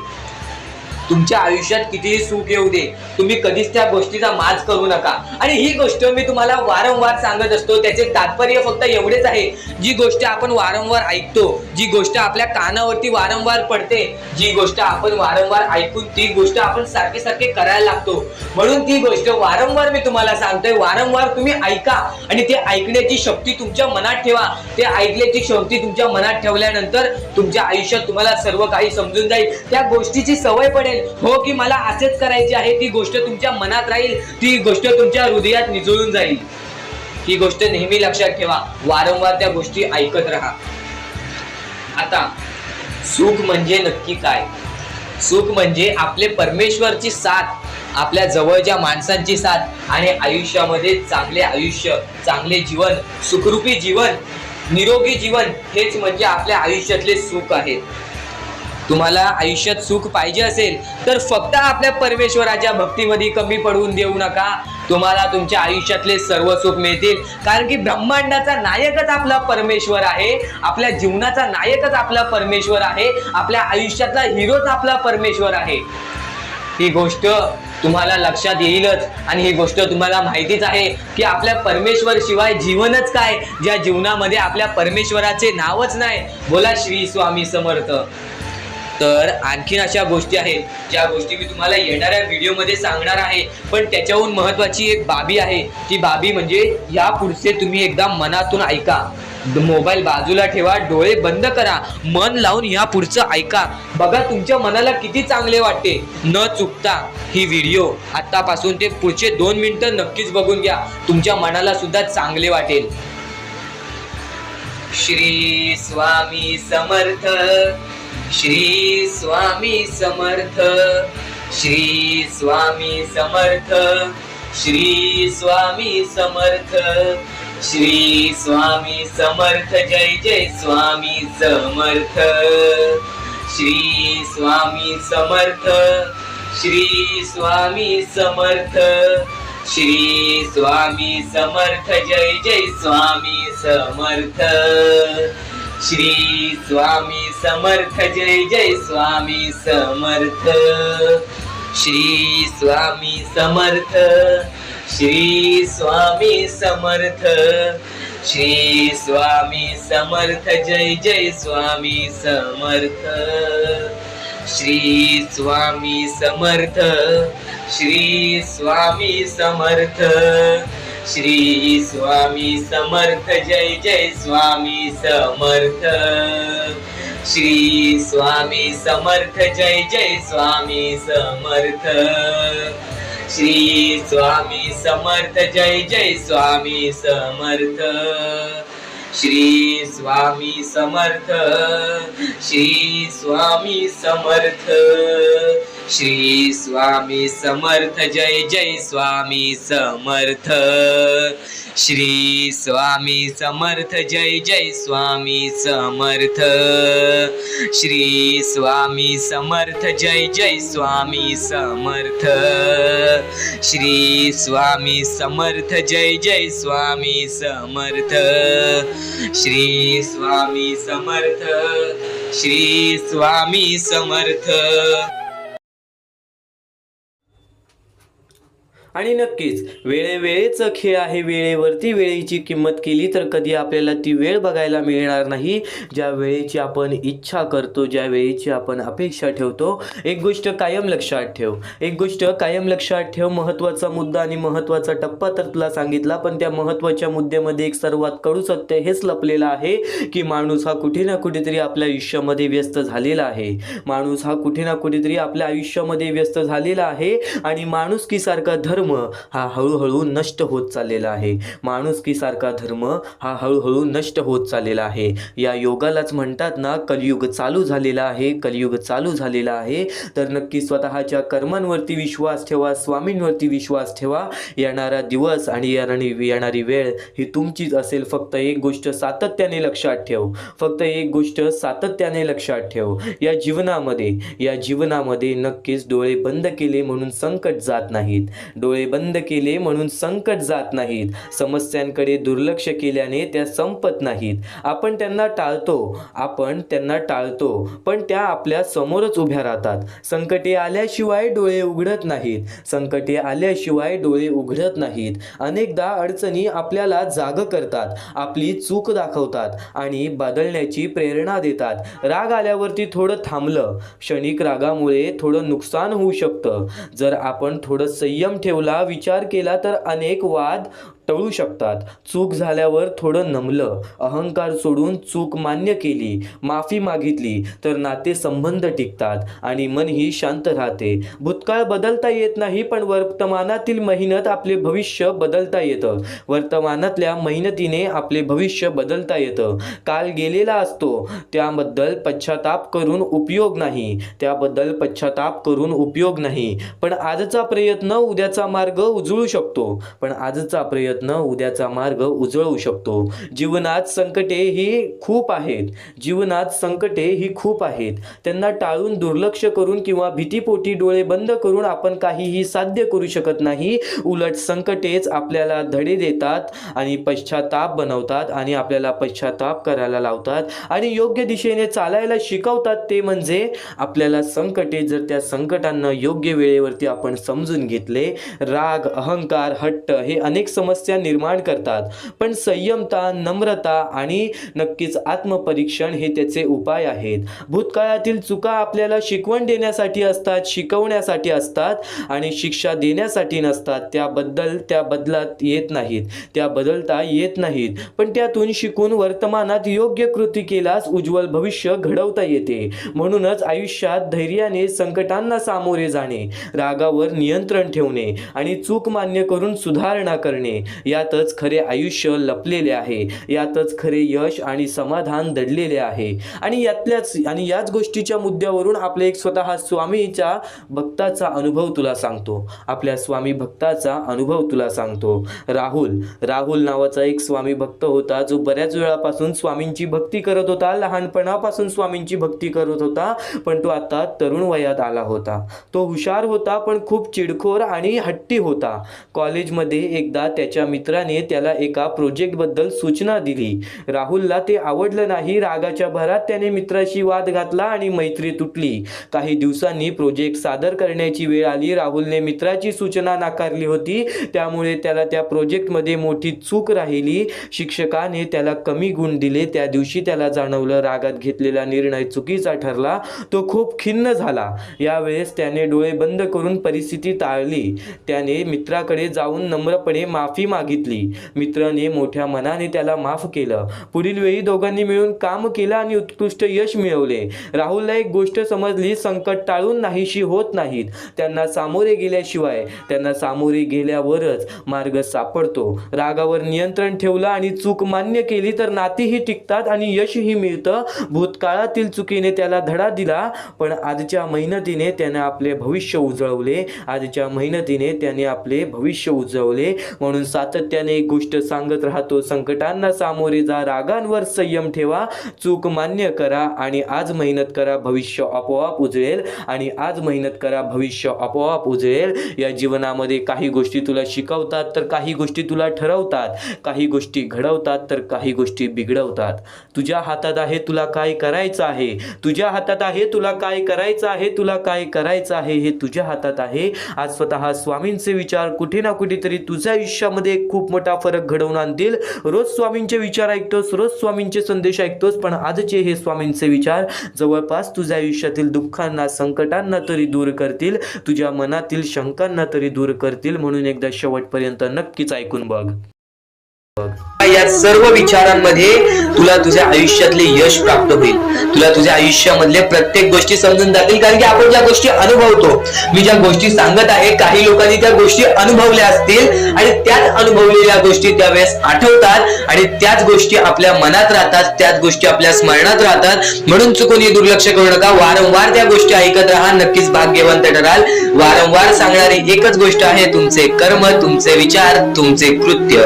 तुमच्या आयुष्यात कितीही सुख येऊ दे, तुम्ही कधीच त्या गोष्टीचा माज करू नका. आणि ही गोष्ट मी तुम्हाला वारंवार सांगत असतो, त्याचे तात्पर्य फक्त एवढेच आहे. जी गोष्ट आपण वारंवार ऐकतो, जी गोष्ट आपल्या कानावरती वारंवार पडते, जी गोष्ट आपण वारंवार ऐकून ती गोष्ट आपण सारखे सारखे करायला लागतो, म्हणून ती गोष्ट वारंवार मी तुम्हाला सांगतोय. वारंवार तुम्ही ऐका आणि ते ऐकण्याची शक्ती तुमच्या मनात ठेवा. ते ऐकण्याची शक्ती तुमच्या मनात ठेवल्यानंतर तुमच्या आयुष्यात तुम्हाला सर्व काही समजून जाईल. त्या गोष्टीची सवय पडेल, हो की मला असेच करायचे आहे. ती गोष्ट तुमच्या मनात राहील, ती गोष्ट तुमच्या हृदयात मिसळून जाईल. ही गोष्ट नेहमी लक्षात ठेवा, वारंवार त्या गोष्टी ऐकत राहा. आता सुख म्हणजे नक्की काय? सुख म्हणजे आपले परमेश्वरची साथ, आपल्या जवळच्या माणसांची साथ आणि आयुष्यामध्ये चांगले आयुष्य, चांगले जीवन, सुखरूपी जीवन, निरोगी जीवन, हेच म्हणजे आपल्या आयुष्यातले सुख आहे. तुम्हाला आयुष्यात सुख पाहिजे असेल तर फक्त आपल्या परमेश्वराच्या भक्तीमध्ये कमी पडून देऊ नका. तुम्हाला तुमच्या आयुष्यातले सर्व सुख मिळतील, कारण की ब्रह्मांडाचा नायकच आपला परमेश्वर आहे. आपल्या जीवनाचा नायकच आपला परमेश्वर आहे. आपल्या आयुष्यातला हिरोच आपला परमेश्वर आहे. ही गोष्ट तुम्हाला लक्षात येईलच, आणि ही गोष्ट तुम्हाला माहितीच आहे की आपल्या परमेश्वर शिवाय जीवनच काय, ज्या जीवनामध्ये आपल्या परमेश्वराचे नावच नाही. बोला श्री स्वामी समर्थ. तर आणखीन अशा गोष्टी आहेत ज्या गोष्टी मी तुम्हाला येणाऱ्या व्हिडिओमध्ये सांगणार आहे, पण त्याच्याहून महत्वाची एक बाबी आहे. ती बाबी म्हणजे या पुढचे तुम्ही एकदा मनातून ऐका. मोबाईल बाजूला ठेवा, डोळे बंद करा, मन लावून या पुढचं ऐका. बघा तुमच्या मनाला किती चांगले वाटते. न चुकता ही व्हिडिओ आतापासून ते पुढचे 2 मिनिटं नक्कीच बघून घ्या, तुमच्या मनाला सुद्धा चांगले वाटेल. श्री स्वामी समर्थ, श्री स्वामी समर्थ, श्री स्वामी समर्थ, श्री स्वामी समर्थ, श्री स्वामी समर्थ. जय जय स्वामी समर्थ. श्री स्वामी समर्थ, श्री स्वामी समर्थ, श्री स्वामी समर्थ. जय जय स्वामी समर्थ. श्री स्वामी समर्थ. जय जय स्वामी समर्थ. श्री स्वामी समर्थ, श्री स्वामी समर्थ, श्री स्वामी समर्थ. जय जय स्वामी समर्थ. श्री स्वामी समर्थ, श्री स्वामी समर्थ, श्री स्वामी समर्थ, जय जय स्वामी समर्थ, श्री स्वामी समर्थ, जय जय स्वामी समर्थ, श्री स्वामी समर्थ, जय जय स्वामी समर्थ, श्री स्वामी समर्थ, श्री स्वामी समर्थ, श्री स्वामी समर्थ, जय जय स्वामी समर्थ, श्री स्वामी समर्थ, जय जय स्वामी समर्थ, श्री स्वामी समर्थ, जय जय स्वामी समर्थ, श्री स्वामी समर्थ, जय जय स्वामी समर्थ, श्री स्वामी समर्थ, श्री स्वामी समर्थ. आणि नक्कीच वेळेवेळेचा खेळ आहे. वेळेवरती वेळेची किंमत केली तर कधी आपल्याला ती वेळ बघायला मिळणार नाही ज्या वेळेची आपण इच्छा करतो, ज्या वेळेची आपण अपेक्षा ठेवतो. एक गोष्ट कायम लक्षात ठेव, एक गोष्ट कायम लक्षात ठेव. महत्त्वाचा मुद्दा आणि महत्त्वाचा टप्पा तर तुला सांगितला, पण त्या महत्त्वाच्या मुद्द्यामध्ये एक सर्वात कडू सत्य हेच लपलेलं आहे की माणूस हा कुठे ना कुठेतरी आपल्या आयुष्यामध्ये व्यस्त झालेला आहे. माणूस हा कुठे ना कुठेतरी आपल्या आयुष्यामध्ये व्यस्त झालेला आहे आणि माणुसकीसारखा धर्म हा हळूहळू नष्ट होत चाललेला आहे. माणुसकीसारखा धर्म हा हळूहळू नष्ट होत चाललेला आहे. या योगालाच म्हणतात ना, कलियुग चालू झालेला आहे, कलियुग चालू झालेला आहे. तर नक्की स्वतःच्या कर्मांवरती विश्वास ठेवा, स्वामींवरती विश्वास ठेवा. येणारा दिवस आणि येणारी वेळ ही तुमचीच असेल. फक्त एक गोष्ट सातत्याने लक्षात ठेव, फक्त एक गोष्ट सातत्याने लक्षात ठेव. या जीवनामध्ये नक्कीच डोळे बंद केले म्हणून संकट जात नाहीत. डोळे बंद केले म्हणून संकट जात नाहीत. समस्यांकडे दुर्लक्ष केल्याने त्या संपत नाहीत. आपण त्यांना टाळतो, पण त्या आपल्या समोरच उभ्या राहतात. संकटे आल्याशिवाय डोळे उघडत नाहीत. संकटे आल्याशिवाय डोळे उघडत नाहीत. अनेकदा अडचणी आपल्याला जाग करतात, आपली चूक दाखवतात आणि बदलण्याची प्रेरणा देतात. राग आल्यावरती थोडं थांबलं, क्षणिक रागामुळे थोडं नुकसान होऊ शकतं. जर आपण थोडं संयम ठेवला, विचार केला तर अनेक वाद टळू शकतात. चूक झाल्यावर थोडं नमलं, अहंकार सोडून चूक मान्य केली, माफी मागितली तर नाते संबंध टिकतात आणि मनही शांत राहते. भूतकाळ बदलता येत नाही, पण वर्तमानातील मेहनत आपले भविष्य बदलता येतं. वर्तमानातल्या मेहनतीने आपले भविष्य बदलता येतं. काल गेलेला असतो, त्याबद्दल पश्चाताप करून उपयोग नाही, त्याबद्दल पश्चाताप करून उपयोग नाही. पण आजचा प्रयत्न उद्याचा मार्ग उजळू शकतो, पण आजचा प्रयत्न उद्याचा मार्ग उजळू शकतो. जीवनात संकटे ही खूप आहेत. त्यांना टाळून, दुर्लक्ष करून किंवा भीतीपोटी डोळे बंद करून आपण काहीही साध्य करू शकत नाही. उलट संकटेच आपल्याला धडे देतात आणि पश्चाताप बनवतात आणि आपल्याला पश्चाताप करायला लावतात आणि योग्य दिशेने चालायला शिकवतात. ते म्हणजे आपल्याला संकटे, जर त्या संकटांना योग्य वेळेवरती आपण समजून घेतले. राग, अहंकार, हट्ट हे अनेक समस्या निर्माण करतात, पण संयमता, नम्रता आणि नक्कीच आत्मपरीक्षण हे त्याचे उपाय आहेत. भूतकाळातील चुका आपल्याला शिकवण देण्यासाठी असतात, शिकवण्यासाठी असतात आणि शिक्षा देण्यासाठी नसतात. त्या बदलता येत नाहीत, पण त्यातून शिकून वर्तमानात योग्य कृती केल्यास उज्ज्वल भविष्य घडवता येते. म्हणूनच आयुष्यात धैर्याने संकटांना सामोरे जाणे, रागावर नियंत्रण ठेवणे आणि चूक मान्य करून सुधारणा करणे यातच खरे आयुष्य लपलेले आहे. यातच खरे यश आणि समाधान दडलेले आहे. आणि याच गोष्टीच्या मुद्द्यावरून आपले एक स्वतः स्वामीच्या भक्ताचा अनुभव तुला सांगतो. आपल्या स्वामी भक्ताचा अनुभव तुला सांगतो. राहुल नावाचा एक स्वामी भक्त होता, जो बऱ्याच वेळापासून स्वामींची भक्ती करत होता. लहानपणापासून स्वामींची भक्ती करत होता, पण तो आता तरुण वयात आला होता. तो हुशार होता, पण खूप चिडखोर आणि हट्टी होता. कॉलेजमध्ये एकदा त्याच्या त्याच्या मित्राने त्याला एका प्रोजेक्टबद्दल सूचना दिली. राहुलला ते आवडलं नाही. रागाच्या भरात त्याने मित्राशी वाद घातला आणि मैत्री तुटली. काही दिवसांनी प्रोजेक्ट सादर करण्याची वेळ आली. राहुलने मित्राची सूचना नाकारली होती, त्यामुळे त्याला त्या प्रोजेक्टमध्ये मोठी चूक राहिली. शिक्षकाने त्याला कमी गुण दिले. त्या दिवशी त्याला जाणवलं रागात घेतलेला निर्णय चुकीचा ठरला. तो खूप खिन्न झाला. यावेळेस त्याने डोळे बंद करून परिस्थिती टाळली. त्याने मित्राकडे जाऊन नम्रपणे माफी मागितली. मित्राने मोठ्या मनाने त्याला माफ केलं. पुढील वेळी दोघांनी मिळून काम केलं आणि उत्कृष्ट यश मिळवले. राहुलला एक गोष्ट समजली, संकट टाळून नाहीशी होत नाहीत, त्यांना सामोरे गेल्यावरच मार्ग सापडतो. रागावर नियंत्रण ठेवलं आणि चूक मान्य केली तर नातीही टिकतात आणि यशही मिळतं. भूतकाळातील चुकीने त्याला धडा दिला, पण आजच्या मेहनतीने त्याने आपले भविष्य उजळवले. म्हणून सातत्याने एक गोष्ट सांगत राहतो, संकटांना सामोरे जा, रागांवर संयम ठेवा, चूक मान्य करा आणि आज मेहनत करा, भविष्य आपोआप उजळेल. या जीवनामध्ये काही गोष्टी तुला शिकवतात तर काही गोष्टी तुला ठरवतात, काही गोष्टी घडवतात तर काही गोष्टी बिघडवतात. तुझ्या हातात आहे तुला काय करायचं आहे, हे तुझ्या हातात आहे. आज स्वतः स्वामींचे विचार कुठे ना कुठेतरी तुझ्या आयुष्यामध्ये खूप मोठा फरक घडवून आणतील. रोज स्वामींचे विचार ऐकतोस, रोज स्वामींचे संदेश ऐकतोस, पण आजचे हे स्वामींचे विचार जवळपास तुझ्या आयुष्यातील दुःखांना, संकटांना तरी दूर करतील, तुझ्या मनातील शंकांना तरी दूर करतील. म्हणून एकदा शेवटपर्यंत नक्कीच ऐकून बघ. या सर्व विचारांमध्ये तुला तुझ्या आयुष्यातले यश प्राप्त होईल. तुला तुझ्या आयुष्यामधले प्रत्येक गोष्टी समजून जातील, कारण की आपण ज्या गोष्टी अनुभवतो, मी ज्या गोष्टी सांगत आहे, काही लोकांनी त्या गोष्टी अनुभवल्या असतील आणि त्याच अनुभवलेल्या गोष्टी त्यावेळेस आठवतात आणि त्याच गोष्टी आपल्या मनात राहतात, त्याच गोष्टी आपल्या स्मरणात राहतात. म्हणून चुकून दुर्लक्ष करू नका. वारंवार त्या गोष्टी ऐकत राहा, नक्कीच भाग्यवंत ठराल. वारंवार सांगणारी एकच गोष्ट आहे, तुमचे कर्म, तुमचे विचार, तुमचे कृत्य.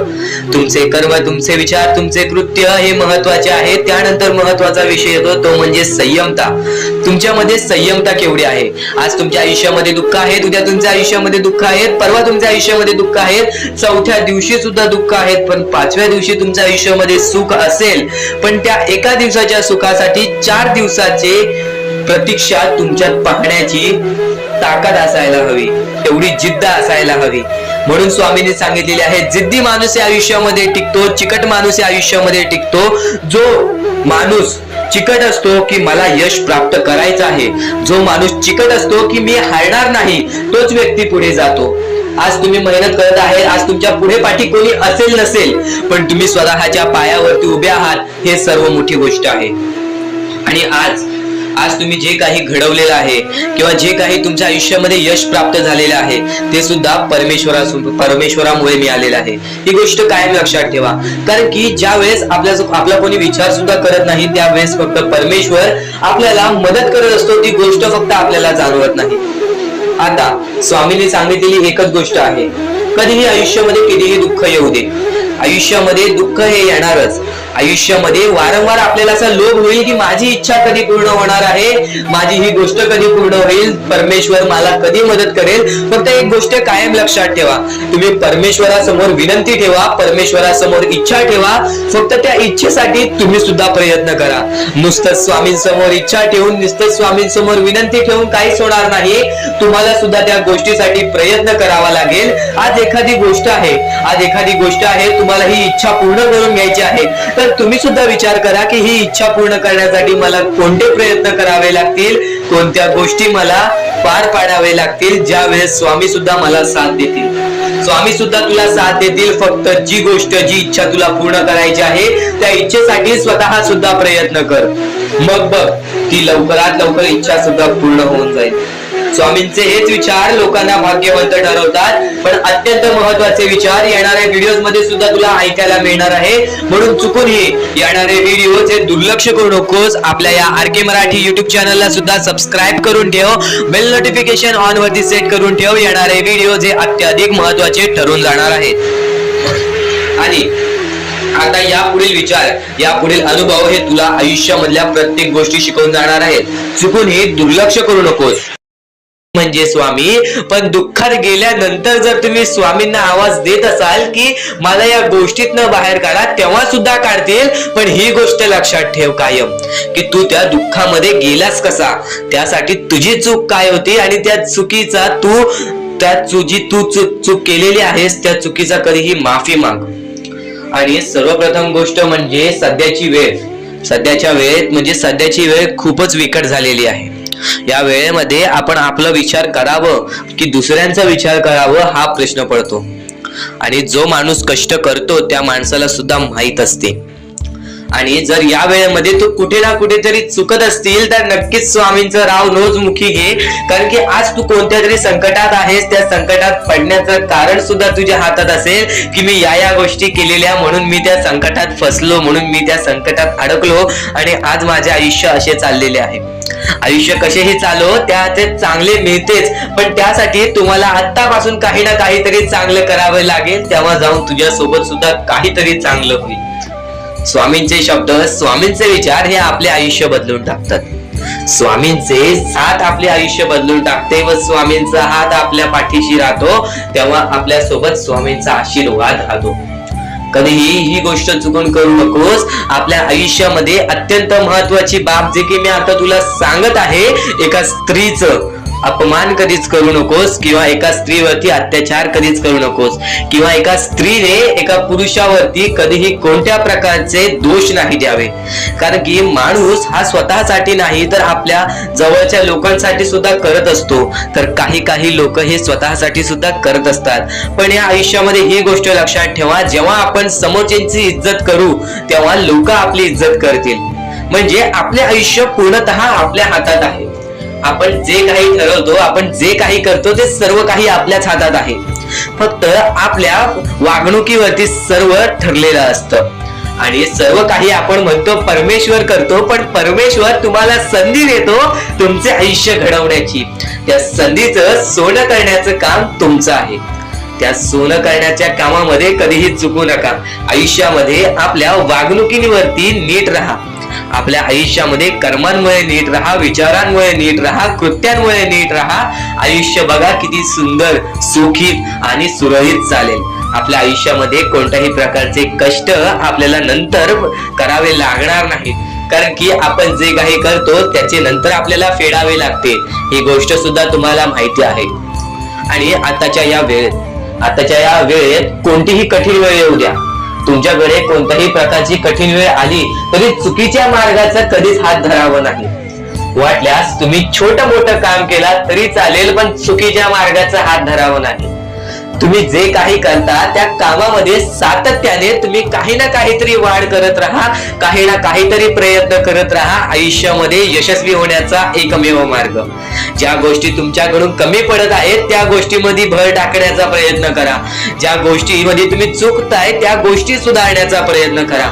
तुमचे कर्म, तुमचे विचार, तुमचे कृत्य हे महत्वाचे आहे. त्यानंतर महत्वाचा विषय येतो तो म्हणजे संयमता. तुमच्यामध्ये संयमता केवढी आहे? आज तुमच्या आयुष्यामध्ये दुःख आहे, उद्या तुमच्या आयुष्यामध्ये दुःख आहेत, परवा तुमच्या आयुष्यामध्ये दुःख आहेत, चौथ्या दिवशी सुद्धा दुःख आहेत, पण पाचव्या दिवशी तुमच्या आयुष्यामध्ये सुख असेल. पण त्या एका दिवसाच्या सुखासाठी 4 दिवसाचे प्रतीक्षा तुमच्यात पाहण्याची ताकद असायला हवी, तेवढी जिद्द असायला हवी. म्हणून स्वामींनी सांगितलेले आहे, जिद्दी माणूस या आयुष्यामध्ये टिकतो, चिकट माणूस या आयुष्यामध्ये टिकतो. जो माणूस चिकट असतो की मला यश प्राप्त करायचं आहे, जो माणूस चिकट असतो की मी हारणार नाही, तोच व्यक्ती पुढे जातो. आज तुम्ही मेहनत करत आहे, आज तुमच्या पुढे पाठी कोणी असेल नसेल, पण तुम्ही स्वतःच्या पायावरती उभे आहात, हे सर्व मोठी गोष्ट आहे. आणि आज तुम्ही जे काही घडवलेलं आहे किंवा जे काही तुमच्या आयुष्यामध्ये यश प्राप्त झालेलं आहे, ते सुद्धा परमेश्वरामुळे मिळालेलं आहे. ही गोष्ट कायम लक्षात ठेवा, कारण की ज्या वेळेस आपला कोणी विचार सुद्धा करत नाही, त्यावेळेस फक्त परमेश्वर आपल्याला मदत करत असतो. ती गोष्ट फक्त आपल्याला जाणवत नाही. आता स्वामींनी सांगितलेली एकच गोष्ट आहे, कधीही आयुष्यामध्ये कितीही दुःख येऊ दे, आयुष्यामध्ये दुःख हे येणारच. आयुष्यामध्ये वारंवार आपल्याला असा लोभ होईल की माझी इच्छा कधी पूर्ण होणार आहे, माझी ही गोष्ट कधी पूर्ण होईल, परमेश्वर मला कधी मदत करेल. फक्त एक गोष्ट कायम लक्षात ठेवा, तुम्ही परमेश्वरासमोर विनंती ठेवा, परमेश्वरासमोर इच्छा ठेवा. फक्त त्या इच्छेसाठी तुम्ही सुद्धा प्रयत्न करा. नुसतं स्वामींसमोर इच्छा ठेवून, नुसतं स्वामींसमोर विनंती ठेवून काहीच होणार नाही. तुम्हाला सुद्धा त्या गोष्टीसाठी प्रयत्न करावा लागेल. आज एखादी गोष्ट आहे, तुम्हाला ही इच्छा पूर्ण करून घ्यायची आहे, तर तुम्ही सुद्धा विचार करा की ही इच्छा पूर्ण करण्यासाठी मला कोणते प्रयत्न करावे लागतील, कोणत्या गोष्टी मला पार पाडावे लागतील. ज्या वेळेस स्वामी सुद्धा मला साथ देतील, स्वामी सुद्धा तुला साथ देतील. फक्त जी इच्छा तुला पूर्ण करायची आहे, त्या इच्छेसाठी स्वतः सुद्धा प्रयत्न कर. मग बघ ती लवकरात लवकर इच्छा सुद्धा पूर्ण होऊन जाईल. स्वामींचे हेच विचार लोकांना भाग्यवंत ठरवतात. पण अत्यंत महत्वाचे विचार येणाऱ्या व्हिडिओज मध्ये सुद्धा तुला ऐकायला मिळणार आहे. म्हणून चुकूनही येणारे व्हिडिओ हे दुर्लक्ष करू नकोस. आपल्या या RK मराठी युट्यूब चॅनलला सुद्धा सबस्क्राईब करून ठेव, बेल नोटिफिकेशन ऑन वरती सेट करून ठेव. येणारे व्हिडिओ हे अत्याधिक महत्वाचे ठरून जाणार आहेत. आणि आता यापुढील विचार, यापुढील अनुभव हे तुला आयुष्यामधल्या प्रत्येक गोष्टी शिकवून जाणार आहेत. चुकूनही दुर्लक्ष करू नकोस. म्हणजे स्वामी, पण दुःखात गेल्यानंतर जर तुम्ही स्वामींना आवाज देत असाल की मला या गोष्टीतनं बाहेर काढा, तेव्हा सुद्धा काढतील. पण ही गोष्ट लक्षात ठेव कायम की तू त्या दुःखामध्ये गेलास कसा, त्यासाठी तुझी चूक काय होती आणि त्या चुकीचा चूक केलेली आहेस त्या चुकीचा कधीही माफी माग. आणि सर्वप्रथम गोष्ट म्हणजे सध्याच्या वेळेत वेळ खूपच विकट झालेली आहे. या वेळेमध्ये आपण आपला विचार करावं की दुसऱ्यांचा विचार करावं हा प्रश्न पडतो. आणि जो माणूस कष्ट करतो त्या माणसाला सुद्धा माहित असते. आणि जर या वेळेमध्ये तू कुठे ना कुठेतरी चुकत असतील तर नक्कीच स्वामींचं राव रोजमुखी घे. कारण की आज तू कोणत्या तरी संकटात आहेस, त्या संकटात पडण्याचं कारण सुद्धा तुझ्या हातात असेल की मी या गोष्टी केलेल्या म्हणून मी त्या संकटात फसलो, म्हणून मी त्या संकटात अडकलो आणि आज माझे आयुष्य असे चाललेले आहे. आयुष्य कसेही चालो त्याचे चांगले मिळतेच, पण त्यासाठी तुम्हाला आत्तापासून काही ना काहीतरी चांगलं करावं लागेल. तेव्हा जाऊन तुझ्या सोबत सुद्धा काहीतरी चांगलं होईल. स्वामींचे शब्द, स्वामींचे विचार हे आपले आयुष्य बदलून टाकतात. स्वामींचे साथ आपले आयुष्य बदलून टाकते व स्वामींचा हात आपल्या पाठीशी राहतो. तेव्हा आपल्या सोबत स्वामींचा आशीर्वाद राहतो. कधीही ही गोष्ट चुकून करू नकोस. आपल्या आयुष्यामध्ये अत्यंत महत्वाची बाब जे की मी आता तुला सांगत आहे, एका स्त्रीचं अपमान कधीच करू नकोस किंवा एका स्त्रीवरती अत्याचार कधीच करू नकोस किंवा एका स्त्रीने एका पुरुषावरती कधीही कोणत्या प्रकारचे दोष नाही द्यावे. कारण की माणूस हा स्वतःसाठी नाही तर आपल्या जवळच्या लोकांसाठी सुद्धा करत असतो. तर काही लोक हे स्वतःसाठी सुद्धा करत असतात. पण या आयुष्यामध्ये ही गोष्ट लक्षात ठेवा, जेव्हा आपण समोरच्यांची इज्जत करू तेव्हा लोक आपली इज्जत करतील. म्हणजे आपले आयुष्य पूर्णतः आपल्या हातात आहे. आपण जे काही ठरवतो, आपण जे काही करतो ते सर्व काही आपल्याच हातात आहे. फक्त आपल्या वागणुकीवरती सर्व ठरलेलं असतं. आणि सर्व काही आपण म्हणतो परमेश्वर करतो, पण परमेश्वर तुम्हाला संधी देतो तुमचे आयुष्य घडवण्याची. त्या संधीचं सोनं करण्याचं काम तुमचं आहे. त्या सोनं करण्याच्या कामामध्ये कधीही चुकू नका. आयुष्यामध्ये आपल्या वागणुकीवरती नीट राहा. आपल्या आयुष्यामध्ये कर्मांमुळे नीट राहा, विचारांमुळे नीट राहा, कृत्यांमुळे नीट राहा. आयुष्य बघा किती सुंदर, सुखीत आणि सुरळीत चालेल. आपल्या आयुष्यामध्ये कोणत्याही प्रकारचे कष्ट आपल्याला नंतर करावे लागणार नाही. कारण की आपण जे काही करतो त्याचे नंतर आपल्याला फेडावे लागते. ही गोष्ट सुद्धा तुम्हाला माहिती आहे. आणि आताच्या या वेळेत कोणतीही कठीण वेळ येऊ द्या, तुमच्याकडे कोणत्याही प्रकारची कठीण वेळ आली तरी चुकीच्या मार्गाचा कधीच हात धरावा नाही. वाटल्यास तुम्ही छोटं मोठं काम केला तरी चालेल, पण चुकीच्या मार्गाचा हात धरावा नाही. तुम्ही जे काही करता त्या कामामध्ये सातत्याने तुम्ही काही ना काहीतरी वाढ करत राहा, काही ना काहीतरी प्रयत्न करत राहा. आयुष्यामध्ये यशस्वी होण्याचा एकमेव मार्ग. ज्या गोष्टी तुमच्याकडून कमी पडत आहेत त्या गोष्टीमध्ये भर टाकण्याचा प्रयत्न करा. ज्या गोष्टीमध्ये तुम्ही चुकताय त्या गोष्टी सुधारण्याचा प्रयत्न करा.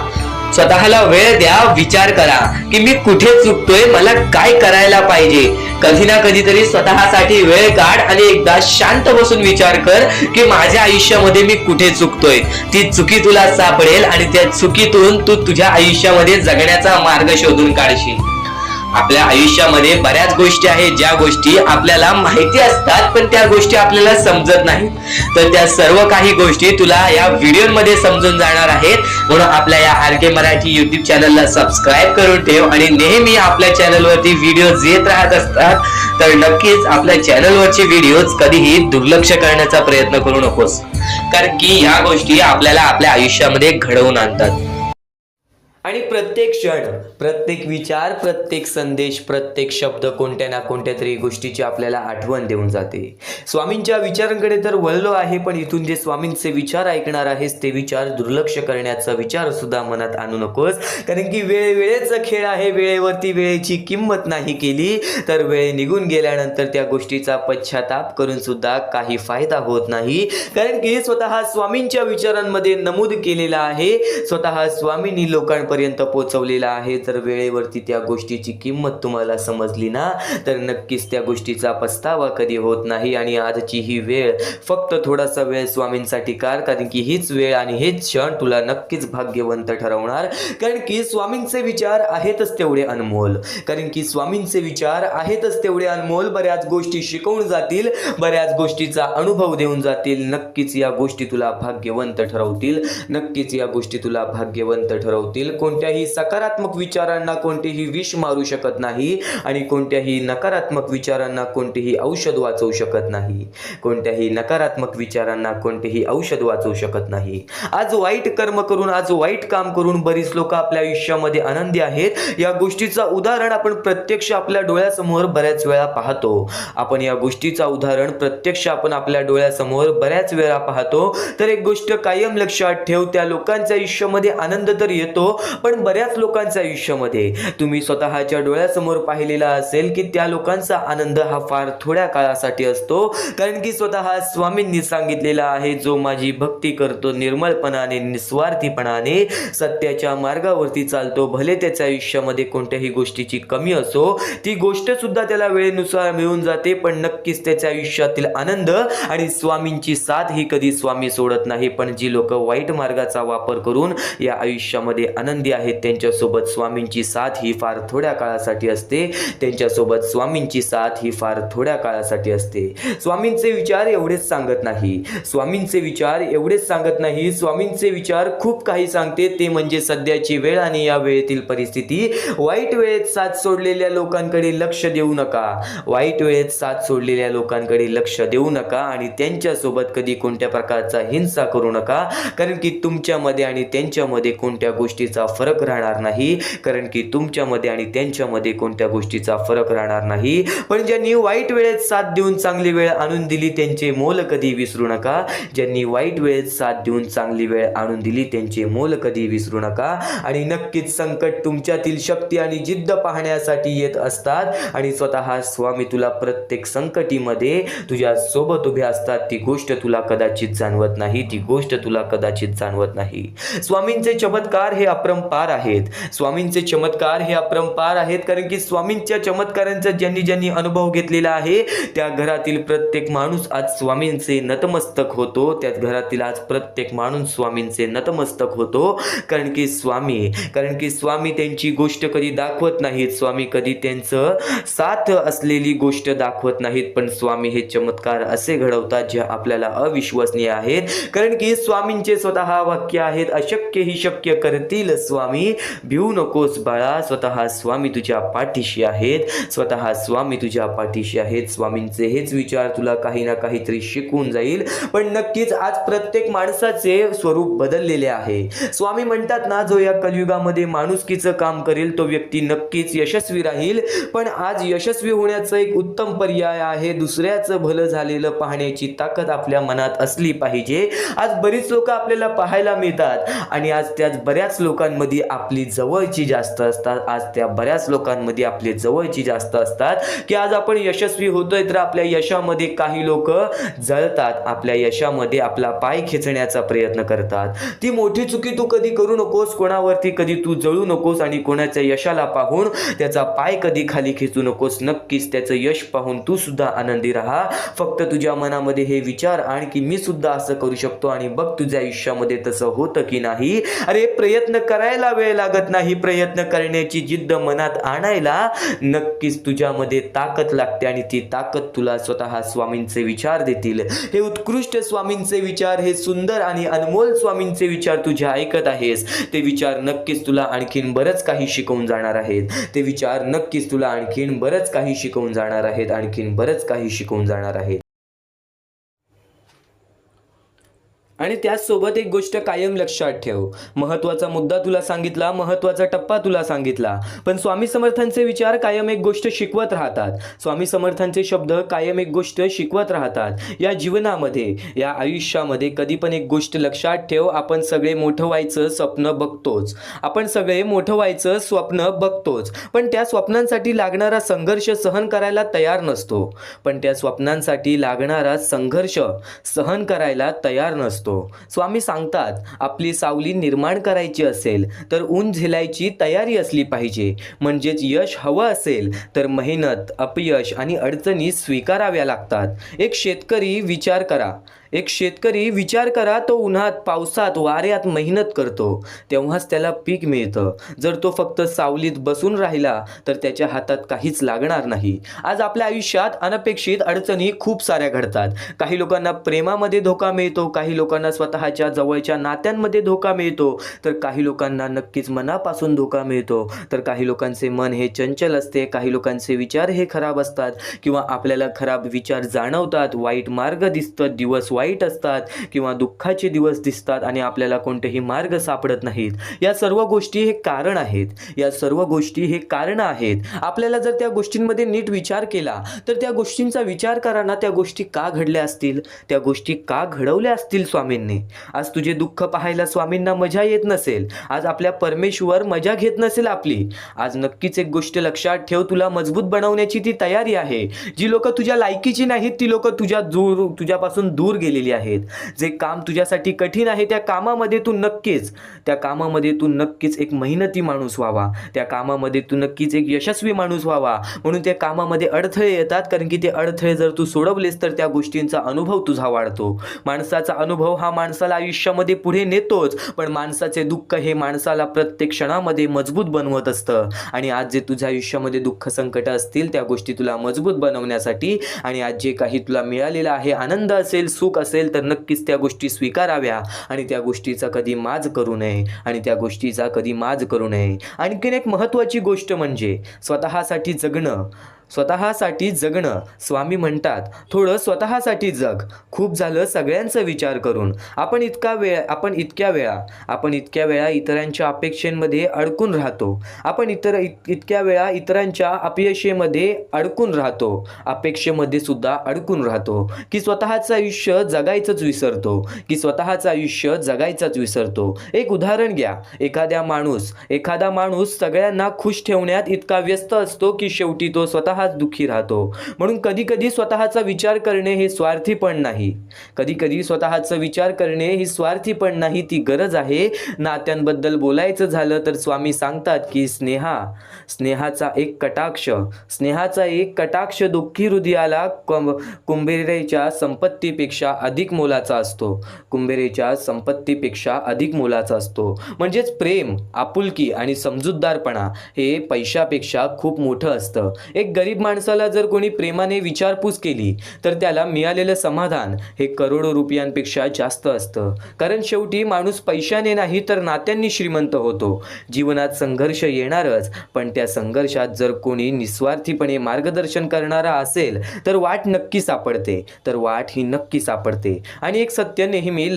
स्वतःला वेळ द्या, विचार करा की मी कुठे चुकतोय, मला काय करायला पाहिजे. कधी ना कधीतरी स्वतःसाठी वेळ काढ आणि एकदा शांत बसून विचार कर की माझ्या आयुष्यामध्ये मी कुठे चुकतोय. ती चुकी तुला सापडेल आणि त्या चुकीतून तू तुझ्या आयुष्यामध्ये जगण्याचा मार्ग शोधून काढशील. आपल्या आयुष्यामध्ये बऱ्याच गोष्टी आहेत ज्या गोष्टी आपल्याला माहिती असतात पण त्या गोष्टी आपल्याला समजत नाहीत. तर त्या सर्व काही गोष्टी तुला या व्हिडिओमध्ये समजून जाणार आहेत. म्हणून आपल्या या RK मराठी YouTube चॅनलला सबस्क्राईब करून ठेव आणि नेहमी आपल्या चॅनलवरती व्हिडिओज येत राहत असतात. तर नक्कीच आपल्या चॅनलवरचे व्हिडिओज कधीही दुर्लक्ष करण्याचा प्रयत्न करू नकोस. कारण की ह्या गोष्टी आपल्याला आपल्या आयुष्यामध्ये घडवून आणतात. आणि प्रत्येक क्षण, प्रत्येक विचार, प्रत्येक संदेश, प्रत्येक शब्द कोणत्या ना कोणत्या तरी गोष्टीची आपल्याला आठवण देऊन जाते. स्वामींच्या विचारांकडे तर वळलो आहे, पण इथून जे स्वामींचे विचार ऐकणार आहेस ते विचार दुर्लक्ष करण्याचा विचार सुद्धा मनात आणू नकोस. कारण की वेळेचा खेळ आहे. वेळेवरती वेळेची किंमत नाही केली तर वेळ निघून गेल्यानंतर त्या गोष्टीचा पश्चाताप करून सुद्धा काही फायदा होत नाही. कारण की स्वतः स्वामींच्या विचारांमध्ये नमूद केलेला आहे, स्वतः स्वामींनी लोकांपर्यंत तुमच्यापर्यंत पोहोचवलेला आहे. जर वेळेवरती त्या गोष्टीची किंमत तुम्हाला समजली ना, तर नक्कीच त्या गोष्टीचा पस्तावा कधी होत नाही. आणि आजची ही वेळ फक्त थोडासा वेळ स्वामींसाठी काढ, कारण की हीच वेळ आणि हेच क्षण तुला नक्कीच भाग्यवंत ठरवणार. कारण की स्वामींचे विचार आहेतच तेवढे अनमोल, कारण की स्वामींचे विचार आहेतच तेवढे अनमोल. बऱ्याच गोष्टी शिकवून जातील, बऱ्याच गोष्टीचा अनुभव देऊन जातील. नक्कीच या गोष्टी तुला भाग्यवंत ठरवतील, नक्कीच या गोष्टी तुला भाग्यवंत ठरवतील. कोणत्याही सकारात्मक विचारांना कोणतेही विष मारू शकत नाही आणि कोणत्याही नकारात्मक विचारांना कोणतेही औषध वाचवू शकत नाही. कोणत्याही नकारात्मक विचारांना कोणतेही औषध वाचवू शकत नाही. आज वाईट कर्म करून, आज वाईट काम करून बरीच लोक आपल्या आयुष्यामध्ये आनंदी आहेत. या गोष्टीचा उदाहरण आपण प्रत्यक्ष आपल्या डोळ्यासमोर बऱ्याच वेळा पाहतो. आपण या गोष्टीचा उदाहरण प्रत्यक्ष आपण आपल्या डोळ्यासमोर बऱ्याच वेळा पाहतो. तर एक गोष्ट कायम लक्षात ठेव, त्या लोकांच्या आयुष्यामध्ये आनंद तर येतो, पण बऱ्याच लोकांच्या आयुष्यामध्ये तुम्ही स्वतःच्या डोळ्यासमोर पाहिलेला असेल की त्या लोकांचा आनंद हा फार थोड्या काळासाठी असतो. कारण की स्वतः स्वामींनी सांगितलेला आहे, जो माझी भक्ती करतो निर्मळपणाने, निस्वार्थीपणाने, सत्याच्या मार्गावरती चालतो, भले त्याच्या आयुष्यामध्ये कोणत्याही गोष्टीची कमी असो, ती गोष्ट सुद्धा त्याला वेळेनुसार मिळून जाते, पण नक्कीच त्याच्या आयुष्यातील आनंद आणि स्वामींची साथ ही कधी स्वामी सोडत नाही. पण जी लोक वाईट मार्गाचा वापर करून या आयुष्यामध्ये आनंदी आहेत, त्यांच्यासोबत स्वामींची साथ ही फार थोड्या काळासाठी असते. त्यांच्यासोबत स्वामींची साथ ही फार थोड्या काळासाठी असते. स्वामींचे विचार एवढेच सांगत नाही, स्वामींचे विचार एवढेच सांगत नाही, स्वामींचे विचार खूप काही सांगते. ते म्हणजे सध्याची वेळ आणि या वेळेतील परिस्थिती. वाईट वेळेत साथ सोडलेल्या लोकांकडे लक्ष देऊ नका, वाईट वेळेत साथ सोडलेल्या लोकांकडे लक्ष देऊ नका आणि त्यांच्यासोबत कधी कोणत्या प्रकारचा हिंसा करू नका. कारण की तुमच्यामध्ये आणि त्यांच्यामध्ये कोणत्या गोष्टीचा फरक राहणार नाही, कारण की तुमच्यामध्ये आणि त्यांच्यामध्ये कोणत्या गोष्टीचा फरक राहणार नाही. पण ज्यांनी वाईट वेळेत साथ देऊन चांगली वेळ आणून दिली, त्यांचे मोल कधी विसरू नका. ज्यांनी वाईट वेळेत साथ देऊन चांगली वेळ आणून दिली, त्यांचे मोल कधी विसरू नका. आणि नक्कीच संकट तुमच्यातील शक्ती आणि जिद्द पाहण्यासाठी येत असतात आणि स्वतः स्वामी तुला प्रत्येक संकटीमध्ये तुझ्या सोबत उभे असतात. ती गोष्ट तुला कदाचित जाणवत नाही, ती गोष्ट तुला कदाचित जाणवत नाही. स्वामींचे चमत्कार हे अपरंपार आहेत, स्वामींचे चमत्कार हे अपरंपार आहेत. कारण की स्वामींच्या चमत्कारांचा ज्यांनी ज्यांनी अनुभव घेतलेला आहे, त्या घरातील प्रत्येक माणूस आज स्वामींचे नतमस्तक होतो. त्या घरातील आज प्रत्येक माणूस स्वामींचे नतमस्तक होतो. कारण की स्वामी त्यांची गोष्ट कधी दाखवत नाहीत, स्वामी कधी त्यांचं साथ असलेली गोष्ट दाखवत नाहीत, पण स्वामी हे चमत्कार असे घडवतात जे आपल्याला अविश्वसनीय आहेत. कारण की स्वामींचे स्वतः वाक्य आहेत, अशक्य ही शक्य करतील स्वामी, भिवू नकोस बाळा, स्वतः स्वामी तुझ्या पाठीशी आहेत, स्वतः स्वामी तुझ्या पाठीशी आहेत. स्वामींचे हेच विचार तुला काही ना काहीतरी शिकवून जाईल. पण नक्कीच आज प्रत्येक माणसाचे स्वरूप बदललेले आहे. स्वामी म्हणतात ना, जो या कलियुगामध्ये माणुसकीचं काम करेल तो व्यक्ती नक्कीच यशस्वी राहील. पण आज यशस्वी होण्याचा एक उत्तम पर्याय आहे, दुसऱ्याचं भलं झालेलं पाहण्याची ताकद आपल्या मनात असली पाहिजे. आज बरीच लोक आपल्याला पाहायला मिळतात आणि आज त्याच बऱ्याच लोकांमध्ये आपली जवळची जास्त असतात. आज त्या बऱ्याच लोकांमध्ये आपले जवळची जास्त असतात की आज आपण यशस्वी होतोय तर आपल्या यशामध्ये काही लोक जळतात, आपल्या यशामध्ये आपला पाय खेचण्याचा प्रयत्न करतात. ती मोठी चुकी तू कधी करू नकोस, कोणावरती कधी तू जळू नकोस आणि कोणाच्या यशाला पाहून त्याचा पाय कधी खाली खेचू नकोस. नक्कीच त्याचं यश पाहून तू सुद्धा आनंदी राहा. फक्त तुझ्या मनामध्ये हे विचार आण की मी सुद्धा असं करू शकतो आणि बघ तुझ्या आयुष्यामध्ये तसं होतं की नाही. अरे प्रयत्न करायला वेळ लागत नाही, प्रयत्न करण्याची जिद्द मनात आणायला नक्कीच तुझ्यामध्ये ताकद लागते आणि ती ताकद तुला स्वतः स्वामींचे विचार देतील. हे उत्कृष्ट स्वामींचे विचार, हे सुंदर आणि अनमोल स्वामींचे विचार तुझे ऐकत आहेस, ते विचार नक्कीच तुला आणखीन बरंच काही शिकवून जाणार आहेत. ते विचार नक्कीच तुला आणखीन बरंच काही शिकवून जाणार आहेत, आणखीन बरंच काही शिकवून जाणार आहेत. आणि त्याचसोबत एक गोष्ट कायम लक्षात ठेव, महत्त्वाचा मुद्दा तुला सांगितला, महत्त्वाचा टप्पा तुला सांगितला, पण स्वामी समर्थांचे विचार कायम एक गोष्ट शिकवत राहतात. स्वामी समर्थांचे शब्द कायम एक गोष्ट शिकवत राहतात. या जीवनामध्ये, या आयुष्यामध्ये कधी पण एक गोष्ट लक्षात ठेव, आपण सगळे मोठं व्हायचं स्वप्न बघतोच, आपण सगळे मोठं व्हायचं स्वप्न बघतोच, पण त्या स्वप्नांसाठी लागणारा संघर्ष सहन करायला तयार नसतो. पण त्या स्वप्नांसाठी लागणारा संघर्ष सहन करायला तयार नसतो. स्वामी सांगतात, आपली सावली निर्माण करायची असेल तर ऊन झेलायची तयारी असली पाहिजे. म्हणजेच यश हवं असेल तर मेहनत, अपयश आणि अडचणी स्वीकाराव्या लागतात. एक शेतकरी विचार करा, तो उन्हात, पावसात, वाऱ्यात मेहनत करतो, तेव्हाच त्याला पीक मिळतं. जर तो फक्त सावलीत बसून राहिला तर त्याच्या हातात काहीच लागणार नाही. आज आपल्या आयुष्यात अनपेक्षित अडचणी खूप साऱ्या घडतात. काही लोकांना प्रेमामध्ये धोका मिळतो, काही लोकांना स्वतःच्या जवळच्या नात्यांमध्ये धोका मिळतो, तर काही लोकांना नक्कीच मनापासून धोका मिळतो. तर काही लोकांचे मन हे चंचल असते, काही लोकांचे विचार हे खराब असतात किंवा आपल्याला खराब विचार जाणवतात, वाईट मार्ग दिसतात, दिवस वाईट असतात किंवा दुःखाचे दिवस दिसतात आणि आपल्याला कोणतेही मार्ग सापडत नाहीत. या सर्व गोष्टी हे कारण आहेत. आपल्याला जर त्या गोष्टींमध्ये नीट विचार केला तर त्या गोष्टींचा विचार करा ना, त्या गोष्टी का घडल्या असतील, त्या गोष्टी का घडवल्या असतील स्वामींनी. आज तुझे दुःख पाहायला स्वामींना मजा येत नसेल, आज आपल्या परमेश्वर मजा घेत नसेल आपली. आज नक्कीच एक गोष्ट लक्षात ठेव, तुला मजबूत बनवण्याची ती तयारी आहे. जी लोक तुझ्या लायकीची नाहीत ती लोक तुझ्यापासून दूर गेलेली आहेत. जे काम तुझ्यासाठी कठीण आहे त्या कामामध्ये तू नक्कीच एक मेहनती माणूस व्हावा, त्या कामामध्ये तू नक्कीच एक यशस्वी माणूस व्हावा. म्हणून त्या कामामध्ये अडथळे येतात, कारण की ते अडथळे जर तू सोडवलेस तर त्या गोष्टींचा अनुभव तुझा वाढतो. माणसाचा अनुभव हा माणसाला आयुष्यामध्ये पुढे नेतोच, पण माणसाचे दुःख हे माणसाला प्रत्येक क्षणामध्ये मजबूत बनवत असतं. आणि आज जे तुझ्या आयुष्यामध्ये दुःख संकट असतील त्या गोष्टी तुला मजबूत बनवण्यासाठी आणि आज जे काही तुला मिळालेलं आहे, आनंद असेल, सुख असेल, तर नक्कीच त्या गोष्टी स्वीकाराव्या आणि त्या गोष्टीचा कधी माज करू नये. आणखीन एक महत्त्वाची गोष्ट म्हणजे स्वतःसाठी जगणं. स्वामी म्हणतात, थोडं स्वतःसाठी जग. खूप झालं सगळ्यांचा विचार करून. आपण इतक्या वेळा इतरांच्या अपेक्षेमध्ये अडकून राहतो. इतक्या वेळा इतरांच्या अपयशामध्ये अडकून राहतो, अपेक्षेमध्ये सुद्धा अडकून राहतो, की स्वतःचं आयुष्य जगायचंच विसरतो. एक उदाहरण घ्या. एखादा माणूस सगळ्यांना खुश ठेवण्यात इतका व्यस्त असतो की शेवटी तो स्वतःच दुःखी राहतो. म्हणून कधी स्वतःचा विचार करणे हे स्वार्थीपण नाही, ती गरज आहे. नात्यांबद्दल बोलायचं झालं तर स्वामी सांगतात की स्नेहाचा एक कटाक्ष दुःखी हृदयाला कुंभेरेच्या संपत्तीपेक्षा अधिक मोलाचा असतो. म्हणजेच प्रेम, आपुलकी आणि समजूतदारपणा हे पैशापेक्षा खूप मोठं असतं. एक गरीब माणसाला जर कोणी प्रेमाने विचारपूस केली तर त्याला मिळालेलं समाधान हे करोडो रुपयांपेक्षा जास्त असतं. कारण शेवटी माणूस पैशाने नाही तर नात्यांनी श्रीमंत होतो. जीवनात संघर्ष येणारच, पण त्या संघर्षात जर कोणी निस्वार्थीपणे मार्गदर्शन करणारा असेल तर वाट नक्की सापडते. आणि एक सत्य नेहमी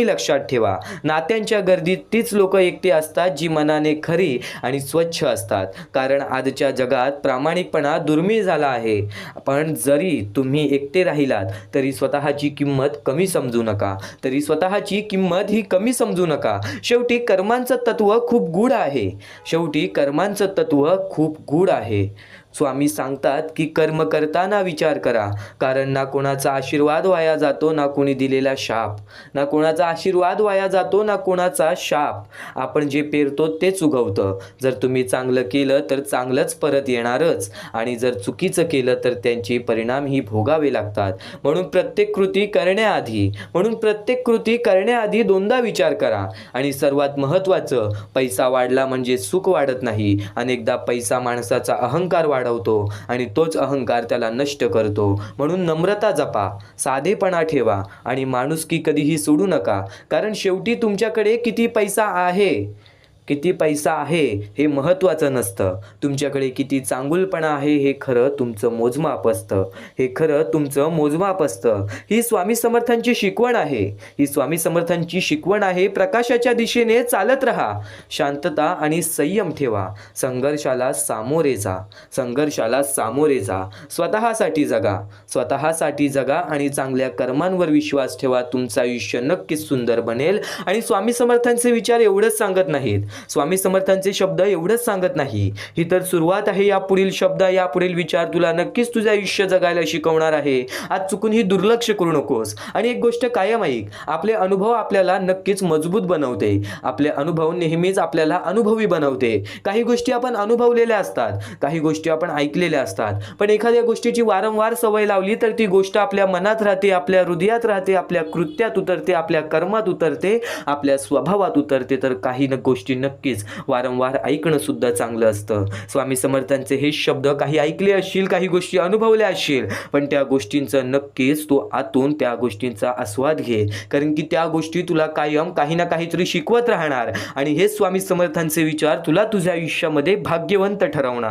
लक्षात ठेवा, नात्यांच्या गर्दीत तीच लोक एकटे असतात जी मनाने खरी आणि स्वच्छ असतात. कारण आजच्या जगात प्रामाणिकपणा दुर्मिळ झाला आहे. पण जरी तुम्ही एकटे राहिलात तरी स्वतःची किंमत कमी समजू नका. शेवटी कर्मांचं तत्व खूप गूढ आहे. स्वामी सांगतात की कर्म करताना विचार करा, कारण ना कोणाचा आशीर्वाद वाया जातो ना कोणी दिलेला शाप. आपण जे पेरतो तेच उगवतं. जर तुम्ही चांगलं केलं तर चांगलंच परत येणारच, आणि जर चुकीचं केलं तर त्यांचे परिणाम ही भोगावे लागतात. म्हणून प्रत्येक कृती करण्याआधी दोनदा विचार करा. आणि सर्वात महत्त्वाचं, पैसा वाढला म्हणजे सुख वाढत नाही. अनेकदा पैसा माणसाचा अहंकार वाढवतो आणि तोच अहंकार त्याला नष्ट करतो. म्हणून नम्रता जपा, साधेपणा ठेवा आणि माणुसकी कधीही सोडू नका. कारण शेवटी तुमच्याकडे किती पैसा आहे हे महत्त्वाचं नसतं. तुमच्याकडे किती चांगुलपणा आहे हे खरं तुमचं मोजमाप असतं. ही स्वामी समर्थांची शिकवण आहे. प्रकाशाच्या दिशेने चालत राहा, शांतता आणि संयम ठेवा, संघर्षाला सामोरे जा. स्वतःसाठी जगा आणि चांगल्या कर्मांवर विश्वास ठेवा. तुमचं आयुष्य नक्कीच सुंदर बनेल. आणि स्वामी समर्थांचे विचार एवढंच सांगत नाहीत, स्वामी समर्थांचे शब्द एवढंच सांगत नाही, ही तर सुरुवात आहे. या पुढील शब्द, या पुढील विचार तुला नक्कीच तुझं आयुष्य जगायला शिकवणार आहे. आज चुकून ही दुर्लक्ष करू नकोस. आणि एक गोष्ट कायम ऐक, आपले अनुभव आपल्याला नक्कीच मजबूत बनवते. आपले अनुभव नेहमीच आपल्याला अनुभवी बनवते. काही गोष्टी आपण अनुभवलेल्या असतात, काही गोष्टी आपण ऐकलेल्या असतात, पण एखाद्या गोष्टीची वारंवार सवय लावली तर ती गोष्ट आपल्या मनात राहते, आपल्या हृदयात राहते, आपल्या कृत्यात उतरते, आपल्या कर्मात उतरते, आपल्या स्वभावात उतरते. तर काही गोष्टी नक्कीच वारंवार ऐकणं सुद्धा चांगलं असतं. स्वामी समर्थांचे हे शब्द काही ऐकले असशील, काही गोष्टी अनुभवल्या असशील, पण त्या गोष्टींचं नक्कीच तू आतून त्या गोष्टींचा आस्वाद घे, कारण की त्या गोष्टी तुला कायम काही ना काहीतरी शिकवत राहणार. आणि हेच स्वामी समर्थांचे विचार तुला तुझ्या आयुष्यामध्ये भाग्यवंत ठरवणार.